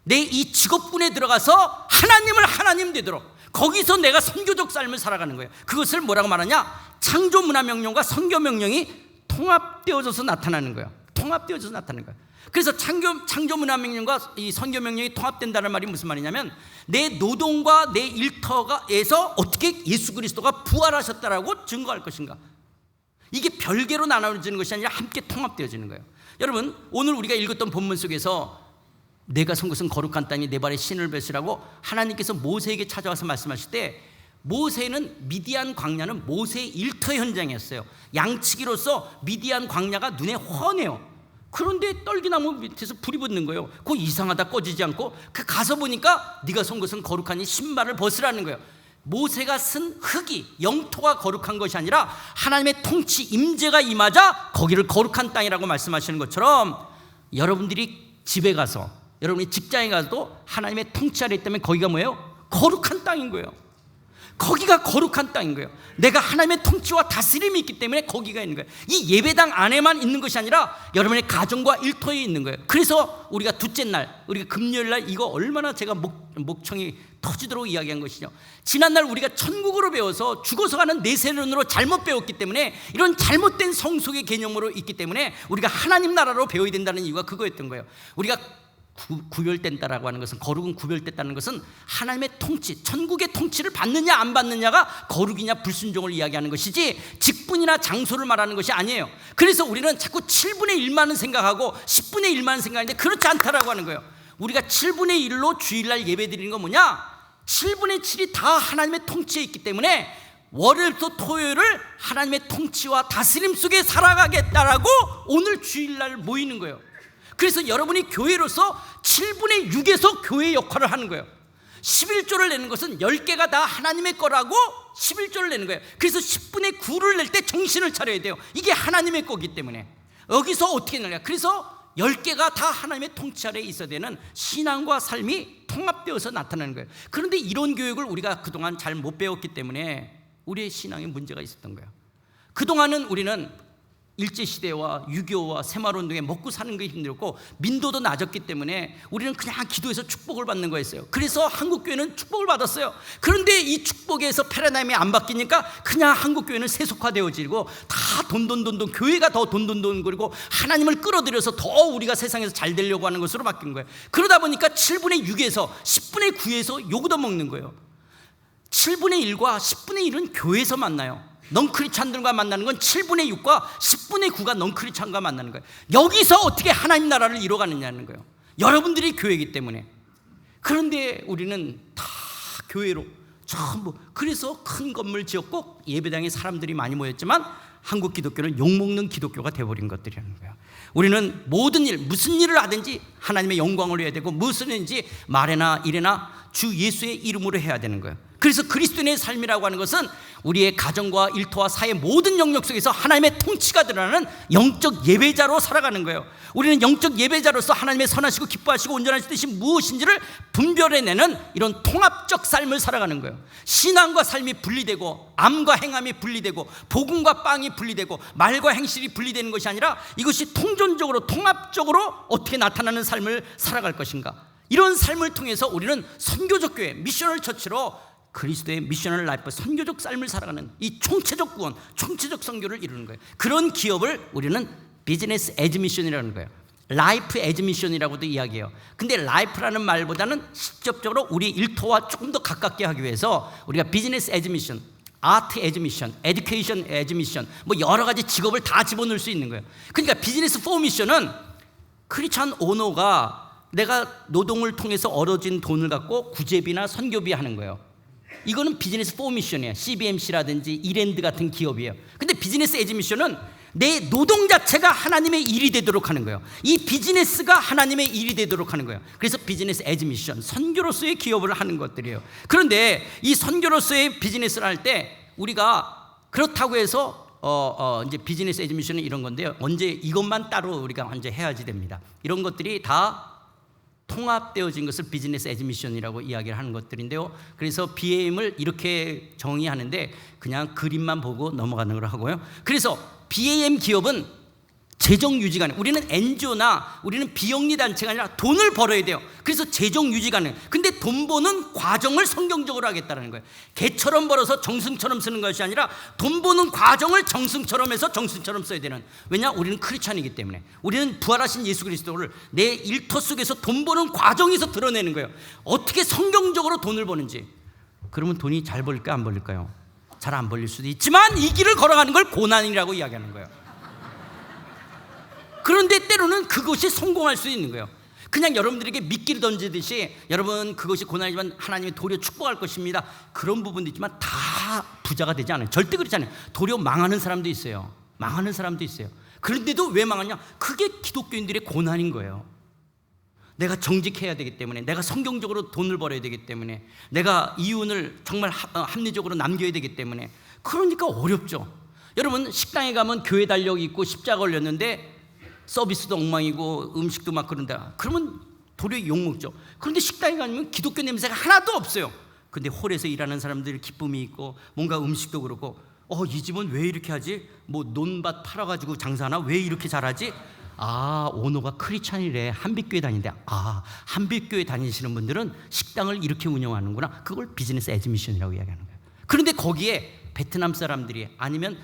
내 이 직업군에 들어가서 하나님을 하나님 되도록 거기서 내가 선교적 삶을 살아가는 거예요. 그것을 뭐라고 말하냐? 창조 문화 명령과 선교 명령이 통합되어져서 나타나는 거예요. 통합되어져서 나타나는 거예요. 그래서 창조 문화 명령과 이 선교 명령이 통합된다는 말이 무슨 말이냐면 내 노동과 내 일터에서 어떻게 예수 그리스도가 부활하셨다라고 증거할 것인가. 이게 별개로 나눠지는 것이 아니라 함께 통합되어지는 거예요. 여러분, 오늘 우리가 읽었던 본문 속에서 내가 선 것은 거룩한 땅이 내 발에 신을 뱉으라고 하나님께서 모세에게 찾아와서 말씀하실 때, 모세는 미디안 광야는 모세의 일터 현장이었어요. 양치기로서 미디안 광야가 눈에 훤해요. 그런데 떨기나무 밑에서 불이 붙는 거예요. 그거 이상하다, 꺼지지 않고. 그 가서 보니까 네가 선 것은 거룩하니 신발을 벗으라는 거예요. 모세가 쓴 흙이, 영토가 거룩한 것이 아니라 하나님의 통치, 임재가 임하자 거기를 거룩한 땅이라고 말씀하시는 것처럼 여러분들이 집에 가서, 여러분이 직장에 가도 하나님의 통치 아래 있다면 거기가 뭐예요? 거룩한 땅인 거예요. 거기가 거룩한 땅인 거예요. 내가 하나님의 통치와 다스림이 있기 때문에 거기가 있는 거예요. 이 예배당 안에만 있는 것이 아니라 여러분의 가정과 일터에 있는 거예요. 그래서 우리가 둘째 날, 우리가 금요일 날 이거 얼마나 제가 목청이 터지도록 이야기한 것이죠. 지난날 우리가 천국으로 배워서 죽어서 가는 내세론으로 잘못 배웠기 때문에, 이런 잘못된 성속의 개념으로 있기 때문에 우리가 하나님 나라로 배워야 된다는 이유가 그거였던 거예요. 우리가 구별된다라고 하는 것은, 거룩은 구별됐다는 것은 하나님의 통치, 천국의 통치를 받느냐 안 받느냐가 거룩이냐 불순종을 이야기하는 것이지 직분이나 장소를 말하는 것이 아니에요. 그래서 우리는 자꾸 7분의 1만은 생각하고 10분의 1만은 생각하는데 그렇지 않다라고 하는 거예요. 우리가 7분의 1로 주일날 예배 드리는 건 뭐냐? 7분의 7이 다 하나님의 통치에 있기 때문에 월요일부터 토요일을 하나님의 통치와 다스림 속에 살아가겠다라고 오늘 주일날 모이는 거예요. 그래서 여러분이 교회로서 7분의 6에서 교회 역할을 하는 거예요. 11조를 내는 것은 10개가 다 하나님의 거라고 11조를 내는 거예요. 그래서 10분의 9를 낼 때 정신을 차려야 돼요. 이게 하나님의 거기 때문에. 여기서 어떻게 내냐? 그래서 10개가 다 하나님의 통치 아래에 있어야 되는 신앙과 삶이 통합되어서 나타나는 거예요. 그런데 이런 교육을 우리가 그동안 잘 못 배웠기 때문에 우리의 신앙에 문제가 있었던 거예요. 그동안은 우리는 일제시대와 6.25와 새마을운동에 먹고 사는 게 힘들었고 민도도 낮았기 때문에 우리는 그냥 기도해서 축복을 받는 거였어요. 그래서 한국교회는 축복을 받았어요. 그런데 이 축복에서 패러다임이 안 바뀌니까 그냥 한국교회는 세속화되어지고 다 돈돈돈돈, 교회가 더 돈돈돈, 그리고 하나님을 끌어들여서 더 우리가 세상에서 잘 되려고 하는 것으로 바뀐 거예요. 그러다 보니까 7분의 6에서 10분의 9에서 욕을 먹는 거예요. 7분의 1과 10분의 1은 교회에서 만나요. 넌크리스찬들과 만나는 건 7분의 6과 10분의 9가 넌크리스찬과 만나는 거예요. 여기서 어떻게 하나님 나라를 이뤄가느냐는 거예요. 여러분들이 교회이기 때문에. 그런데 우리는 다 교회로 전부, 그래서 큰 건물 지었고 예배당에 사람들이 많이 모였지만 한국 기독교는 욕먹는 기독교가 되어버린 것들이라는 거예요. 우리는 모든 일, 무슨 일을 하든지 하나님의 영광을 해야 되고 무슨 일인지 말에나 일에나 주 예수의 이름으로 해야 되는 거예요. 그래서 그리스도인의 삶이라고 하는 것은 우리의 가정과 일터와 사회 모든 영역 속에서 하나님의 통치가 드러나는 영적 예배자로 살아가는 거예요. 우리는 영적 예배자로서 하나님의 선하시고 기뻐하시고 온전하신 뜻이 무엇인지를 분별해내는 이런 통합적 삶을 살아가는 거예요. 신앙과 삶이 분리되고 암과 행함이 분리되고 복음과 빵이 분리되고 말과 행실이 분리되는 것이 아니라 이것이 통전적으로 통합적으로 어떻게 나타나는 삶을 살아갈 것인가, 이런 삶을 통해서 우리는 선교적 교회, 미셔널 처치로 그리스도의 미셔널 라이프, 선교적 삶을 살아가는 이 총체적 구원, 총체적 선교를 이루는 거예요. 그런 기업을 우리는 비즈니스 에즈 미션이라는 거예요. 라이프 에즈 미션이라고도 이야기해요. 근데 라이프라는 말보다는 직접적으로 우리 일터와 조금 더 가깝게 하기 위해서 우리가 비즈니스 에즈 미션, 아트 에즈 미션, 에듀케이션 에즈 미션, 뭐 여러 가지 직업을 다 집어넣을 수 있는 거예요. 그러니까 비즈니스 포 미션은 크리스찬 오너가 내가 노동을 통해서 얻어진 돈을 갖고 구제비나 선교비 하는 거예요. 이거는 비즈니스 포 미션이에요. CBMC라든지 이랜드 같은 기업이에요. 근데 비즈니스 에즈 미션은 내 노동 자체가 하나님의 일이 되도록 하는 거예요. 이 비즈니스가 하나님의 일이 되도록 하는 거예요. 그래서 비즈니스 에즈 미션, 선교로서의 기업을 하는 것들이에요. 그런데 이 선교로서의 비즈니스를 할 때 우리가 그렇다고 해서 이제 비즈니스 에즈 미션은 이런 건데요. 언제 이것만 따로 우리가 언제 해야지 됩니다. 이런 것들이 다 통합되어진 것을 비즈니스 에즈 미션이라고 이야기를 하는 것들인데요. 그래서 BAM을 이렇게 정의하는데 그냥 그림만 보고 넘어가는 걸 하고요. 그래서 BAM 기업은 재정 유지가 가능. 우리는 NGO나 우리는 비영리 단체가 아니라 돈을 벌어야 돼요. 그래서 재정 유지 가능. 근데 돈 버는 과정을 성경적으로 하겠다는 거예요. 개처럼 벌어서 정승처럼 쓰는 것이 아니라 돈 버는 과정을 정승처럼 해서 정승처럼 써야 되는. 왜냐? 우리는 크리스찬이기 때문에. 우리는 부활하신 예수 그리스도를 내 일터 속에서 돈 버는 과정에서 드러내는 거예요. 어떻게 성경적으로 돈을 버는지. 그러면 돈이 잘 벌릴까요? 안 벌릴까요? 잘 안 벌릴 수도 있지만 이 길을 걸어가는 걸 고난이라고 이야기하는 거예요. 그런데 때로는 그것이 성공할 수 있는 거예요. 그냥 여러분들에게 미끼를 던지듯이 여러분 그것이 고난이지만 하나님이 도리어 축복할 것입니다. 그런 부분도 있지만 다 부자가 되지 않아요. 절대 그렇지 않아요. 도리어 망하는 사람도 있어요. 망하는 사람도 있어요. 그런데도 왜 망하냐? 그게 기독교인들의 고난인 거예요. 내가 정직해야 되기 때문에, 내가 성경적으로 돈을 벌어야 되기 때문에, 내가 이윤을 정말 합리적으로 남겨야 되기 때문에. 그러니까 어렵죠. 여러분 식당에 가면 교회 달력이 있고 십자가 걸렸는데 서비스도 엉망이고 음식도 막 그런다. 그러면 도리어 욕먹죠. 그런데 식당에 가면 기독교 냄새가 하나도 없어요. 근데 홀에서 일하는 사람들 기쁨이 있고 뭔가 음식도 그렇고 이 집은 왜 이렇게 하지? 뭐 논밭 팔아가지고 장사하나? 왜 이렇게 잘하지? 오너가 크리스찬이래. 한빛교회 다닌대. 한빛교회 다니시는 분들은 식당을 이렇게 운영하는구나. 그걸 비즈니스 에즈 미션이라고 이야기하는 거예요. 그런데 거기에 베트남 사람들이 아니면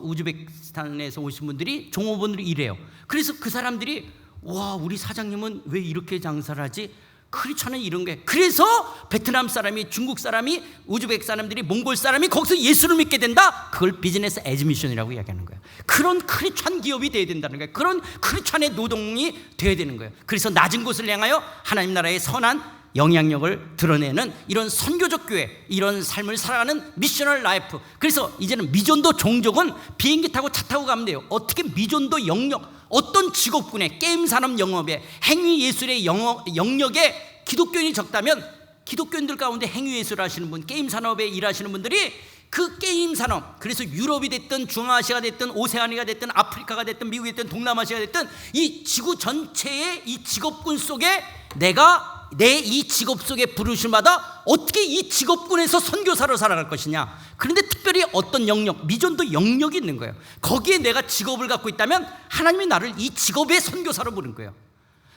우즈베키스탄에서 오신 분들이 종업원으로 일해요. 그래서 그 사람들이 와, 우리 사장님은 왜 이렇게 장사를 하지? 크리스천은 이런 게. 그래서 베트남 사람이, 중국 사람이, 우즈벡 사람들이, 몽골 사람이 거기서 예수를 믿게 된다. 그걸 비즈니스 애즈미션이라고 이야기하는 거예요. 그런 크리스천 기업이 돼야 된다는 거예요. 그런 크리스천의 노동이 돼야 되는 거예요. 그래서 낮은 곳을 향하여 하나님 나라의 선한 영향력을 드러내는 이런 선교적 교회, 이런 삶을 살아가는 미셔널 라이프. 그래서 이제는 미전도 종족은 비행기 타고 차 타고 가면 돼요. 어떻게 미전도 영역, 어떤 직업군에, 게임 산업 영업에, 행위 예술의 영역에 기독교인이 적다면, 기독교인들 가운데 행위 예술을 하시는 분, 게임 산업에 일하시는 분들이 그 게임 산업, 그래서 유럽이 됐든 중앙아시아가 됐든 오세아니아가 됐든 아프리카가 됐든 미국이 됐든 동남아시아가 됐든 이 지구 전체의 이 직업군 속에 내가 내 이 직업 속에 부르심마다 어떻게 이 직업군에서 선교사로 살아갈 것이냐. 그런데 특별히 어떤 영역, 미전도 영역이 있는 거예요. 거기에 내가 직업을 갖고 있다면 하나님이 나를 이 직업의 선교사로 부른 거예요.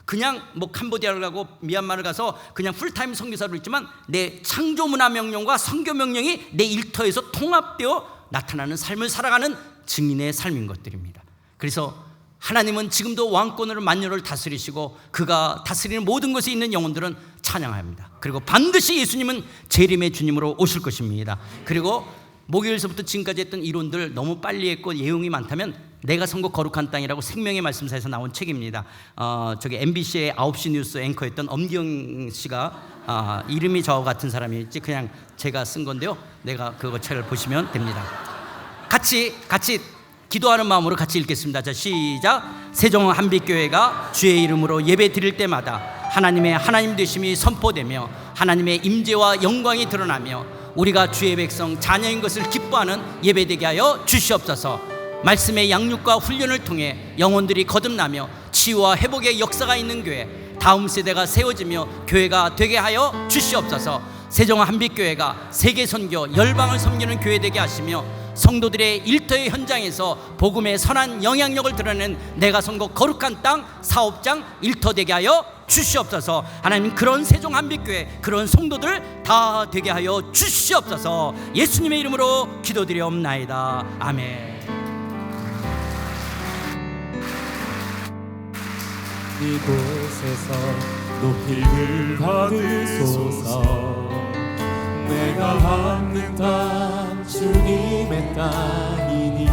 그냥 뭐 캄보디아를 가고 미얀마를 가서 그냥 풀타임 선교사로 있지만 내 창조문화 명령과 선교 명령이 내 일터에서 통합되어 나타나는 삶을 살아가는 증인의 삶인 것들입니다. 그래서 하나님은 지금도 왕권으로 만유를 다스리시고 그가 다스리는 모든 것에 있는 영혼들은 찬양합니다. 그리고 반드시 예수님은 재림의 주님으로 오실 것입니다. 그리고 목요일서부터 지금까지 했던 이론들 너무 빨리 했고 내용이 많다면 내가 선고 거룩한 땅이라고 생명의 말씀사에서 나온 책입니다. 저기 MBC의 9시 뉴스 앵커였던 엄기영 씨가 이름이 저 같은 사람이었지 그냥 제가 쓴 건데요. 내가 그거 책을 보시면 됩니다. 같이 기도하는 마음으로 같이 읽겠습니다. 자, 시작. 세종 한빛교회가 주의 이름으로 예배 드릴 때마다 하나님의 하나님 되심이 선포되며 하나님의 임재와 영광이 드러나며 우리가 주의 백성 자녀인 것을 기뻐하는 예배되게 하여 주시옵소서. 말씀의 양육과 훈련을 통해 영혼들이 거듭나며 치유와 회복의 역사가 있는 교회, 다음 세대가 세워지며 교회가 되게 하여 주시옵소서. 세종 한빛교회가 세계 선교 열방을 섬기는 교회 되게 하시며 성도들의 일터의 현장에서 복음의 선한 영향력을 드러내는 내가 선거 거룩한 땅 사업장 일터 되게 하여 주시옵소서. 하나님 그런 세종 한빛교회 그런 성도들 다 되게 하여 주시옵소서. 예수님의 이름으로 기도드리옵나이다. 아멘. 이곳에서 높임을 받으소서. 내가 밟는 땅 주님의 땅이니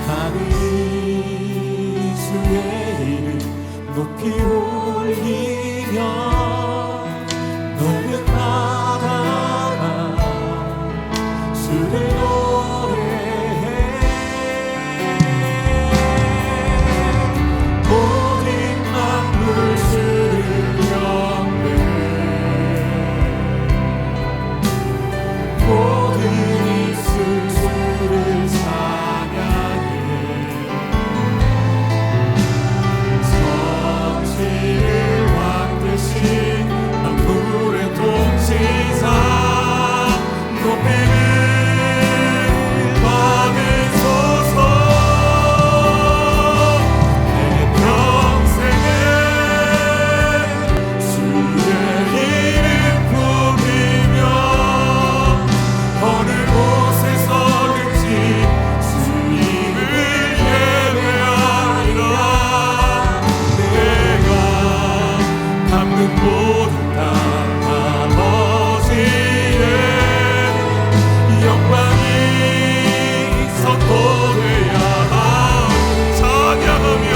하늘 주의 이름 높이 올리며 높은 나라가 주를 노래해. 모든 만물 주를 모든 입술 주를 찬양해. 천지를 왕 되신 만물의 통치자 높임을 받으소서. 내 평생에 주의 이름 부르며 어느 곳에서든지 주님을 예배하리라. 내가 밟는 모든 땅 아버지의 영광이 선포되야 찬양하며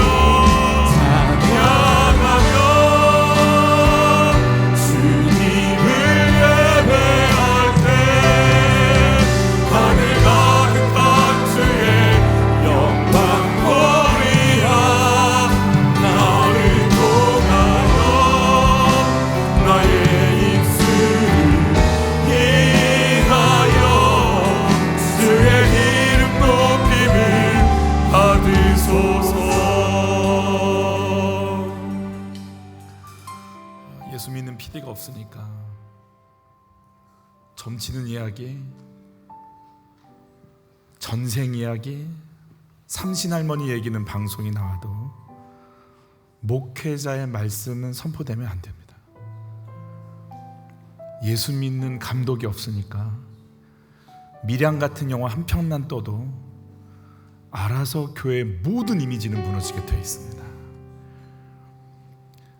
주님을 예배할 때 하늘 가득 한 주의 영광 보리라. 나를 통하여 나의 입술을 인하여 주의 이름 높임을 받으소서. 예수 믿는 PD가 없으니까 점치는 이야기, 전생 이야기, 삼신할머니 얘기는 방송이 나와도 목회자의 말씀은 선포되면 안 됩니다. 예수 믿는 감독이 없으니까 밀양 같은 영화 한 편만 떠도 알아서 교회의 모든 이미지는 무너지게 되어 있습니다.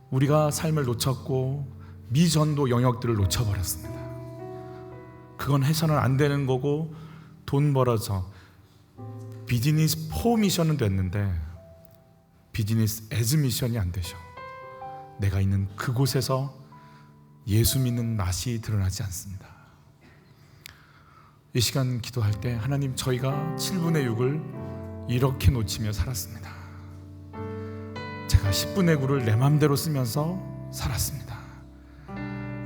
우리가 삶을 놓쳤고 미전도 영역들을 놓쳐버렸습니다. 그건 해서는 안 되는 거고, 돈 벌어서 비즈니스 포 미션은 됐는데 비즈니스 에즈 미션이 안 되죠. 내가 있는 그곳에서 예수 믿는 맛이 드러나지 않습니다. 이 시간 기도할 때 하나님, 저희가 7분의 6을 이렇게 놓치며 살았습니다. 제가 10분의 9를 내 맘대로 쓰면서 살았습니다.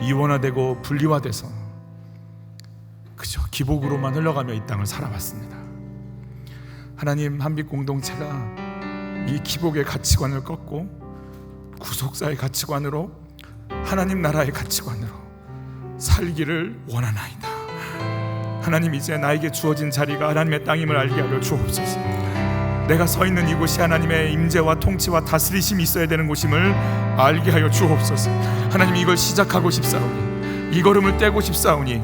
이원화되고 분리화돼서 그저 기복으로만 흘러가며 이 땅을 살아왔습니다. 하나님, 한빛 공동체가 이 기복의 가치관을 꺾고 구속사의 가치관으로, 하나님 나라의 가치관으로 살기를 원하나이다. 하나님, 이제 나에게 주어진 자리가 하나님의 땅임을 알게 하여 주옵소서. 내가 서 있는 이곳이 하나님의 임재와 통치와 다스리심이 있어야 되는 곳임을 알게 하여 주옵소서. 하나님, 이걸 시작하고 싶사오니, 이 걸음을 떼고 싶사오니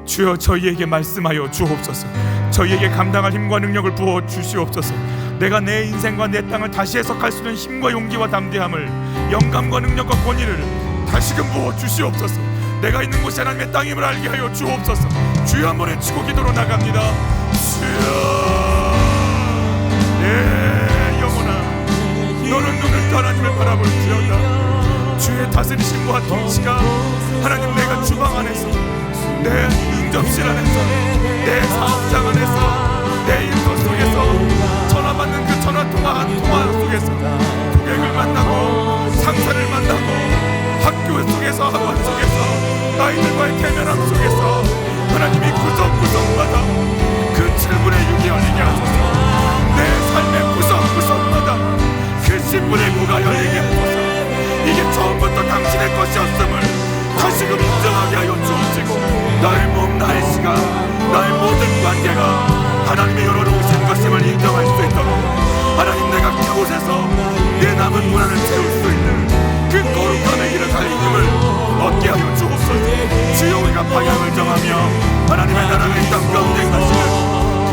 주여 저희에게 말씀하여 주옵소서. 저희에게 감당할 힘과 능력을 부어 주시옵소서. 내가 내 인생과 내 땅을 다시 해석할 수 있는 힘과 용기와 담대함을, 영감과 능력과 권위를 다시금 부어 주시옵소서. 내가 있는 곳이 하나님의 땅임을 알게 하여 주옵소서. 주여 한번 외치고 기도로 나갑니다. 주여, 내 영혼아, 너는 눈을 하나님을 바라볼지어다. 주의 다스리심과 통치가 하나님, 내가 주방 안에서, 내 응접실 안에서, 내 사업장 안에서, 내 일터 속에서, 전화 받는 그 전화 통화 속에서 고객을 만나고 상사를 만나고 학교 속에서, 학원 속에서, 아이들과의 대면함 속에서 하나님이 구석구석마다 그 7분의 6이 열리게 하소서. 내 삶의 구석구석마다 그 10분의 9가 열리게 하소서. 이게 처음부터 당신의 것이었음을 다시금 인정하게 하여 주옵시고, 나의 몸, 나의 시간, 나의 모든 관계가 하나님이 열어놓으신 것임을 인정할 수 있도록, 하나님, 내가 그곳에서 내 남은 문안을 채울 수 있는 그 거룩함의 길을 달리심을 얻게 하여 주옵소서. 주여, 우리가 방향을 정하며 하나님의 나라를 이 땅 가운데 가시는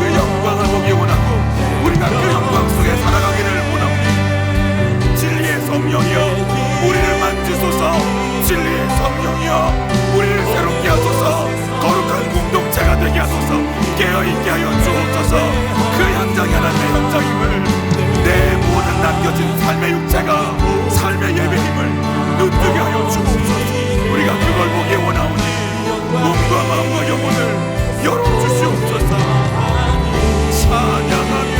그 영광을 보기 원하고, 우리가 그 영광 속에 살아가기를 원합니다. 진리의 성령이여, 우리를 만지소서. 진리의 성령이여, 우리를 새롭게 하소서. 거룩한 공동체가 되게 하소서. 깨어있게 하여 주옵소서. 그 현장이 하나님의 현장임을, 내 모든 남겨진 삶의 육체가 삶의 예배임을 눈뜨게 하여 주옵소서. 우리가 그걸 보기 원하오니 몸과 마음과 영혼을 열어주시옵소서. 찬양하며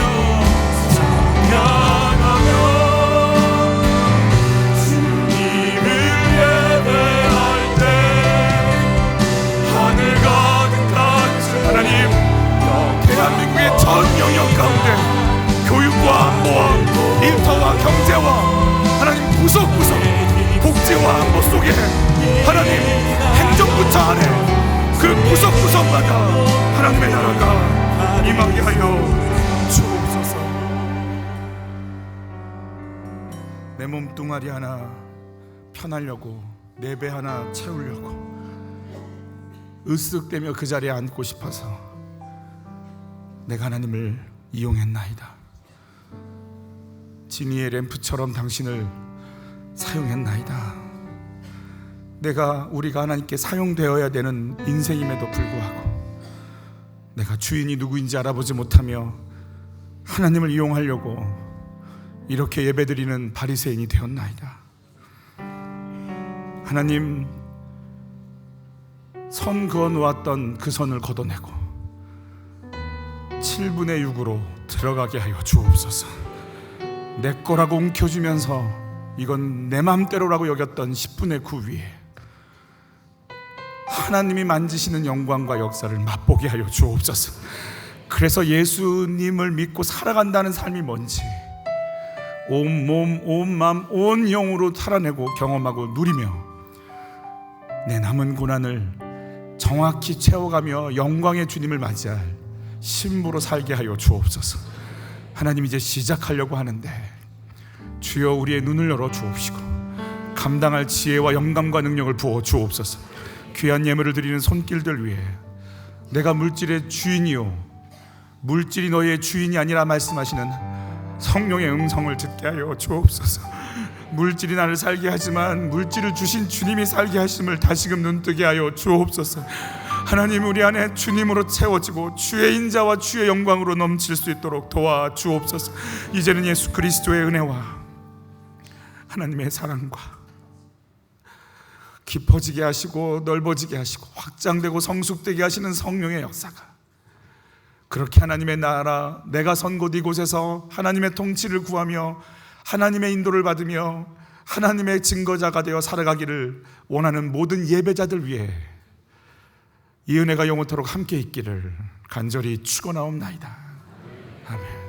주님을 예배할 때 하늘 가득한 주 하나님, 대한민국의 전 영역 가운데 교육과 안보와 일터와 경제와 하나님 구석구석 복지와 안보 속에 하나님 행정부처 안에 그 구석구석마다 하나님의 나라가 임하게 하여 주옵소서. 내 몸뚱아리 하나 편하려고, 내 배 하나 채우려고 으쓱대며 그 자리에 앉고 싶어서 내가 하나님을 이용했나이다. 진이의 램프처럼 당신을 사용했나이다. 우리가 하나님께 사용되어야 되는 인생임에도 불구하고 내가 주인이 누구인지 알아보지 못하며 하나님을 이용하려고 이렇게 예배드리는 바리새인이 되었나이다. 하나님, 선 그어 놓았던 그 선을 걷어내고 7분의 6으로 들어가게 하여 주옵소서. 내 거라고 움켜쥐면서 이건 내 맘대로라고 여겼던 10분의 9 위에 하나님이 만지시는 영광과 역사를 맛보게 하여 주옵소서. 그래서 예수님을 믿고 살아간다는 삶이 뭔지 온 몸, 온 마음, 온 영으로 살아내고 경험하고 누리며 내 남은 고난을 정확히 채워가며 영광의 주님을 맞이할 신부로 살게 하여 주옵소서. 하나님, 이제 시작하려고 하는데 주여 우리의 눈을 열어 주옵시고 감당할 지혜와 영감과 능력을 부어 주옵소서. 귀한 예물을 드리는 손길들 위해 내가 물질의 주인이요 물질이 너희의 주인이 아니라 말씀하시는 성령의 음성을 듣게 하여 주옵소서. 물질이 나를 살게 하지만 물질을 주신 주님이 살게 하심을 다시금 눈뜨게 하여 주옵소서. 하나님, 우리 안에 주님으로 채워지고 주의 인자와 주의 영광으로 넘칠 수 있도록 도와 주옵소서. 이제는 예수 그리스도의 은혜와 하나님의 사랑과 깊어지게 하시고 넓어지게 하시고 확장되고 성숙되게 하시는 성령의 역사가, 그렇게 하나님의 나라, 내가 선 곳 이곳에서 하나님의 통치를 구하며 하나님의 인도를 받으며 하나님의 증거자가 되어 살아가기를 원하는 모든 예배자들 위해 이 은혜가 영원토록 함께 있기를 간절히 축원하옵나이다. 아멘.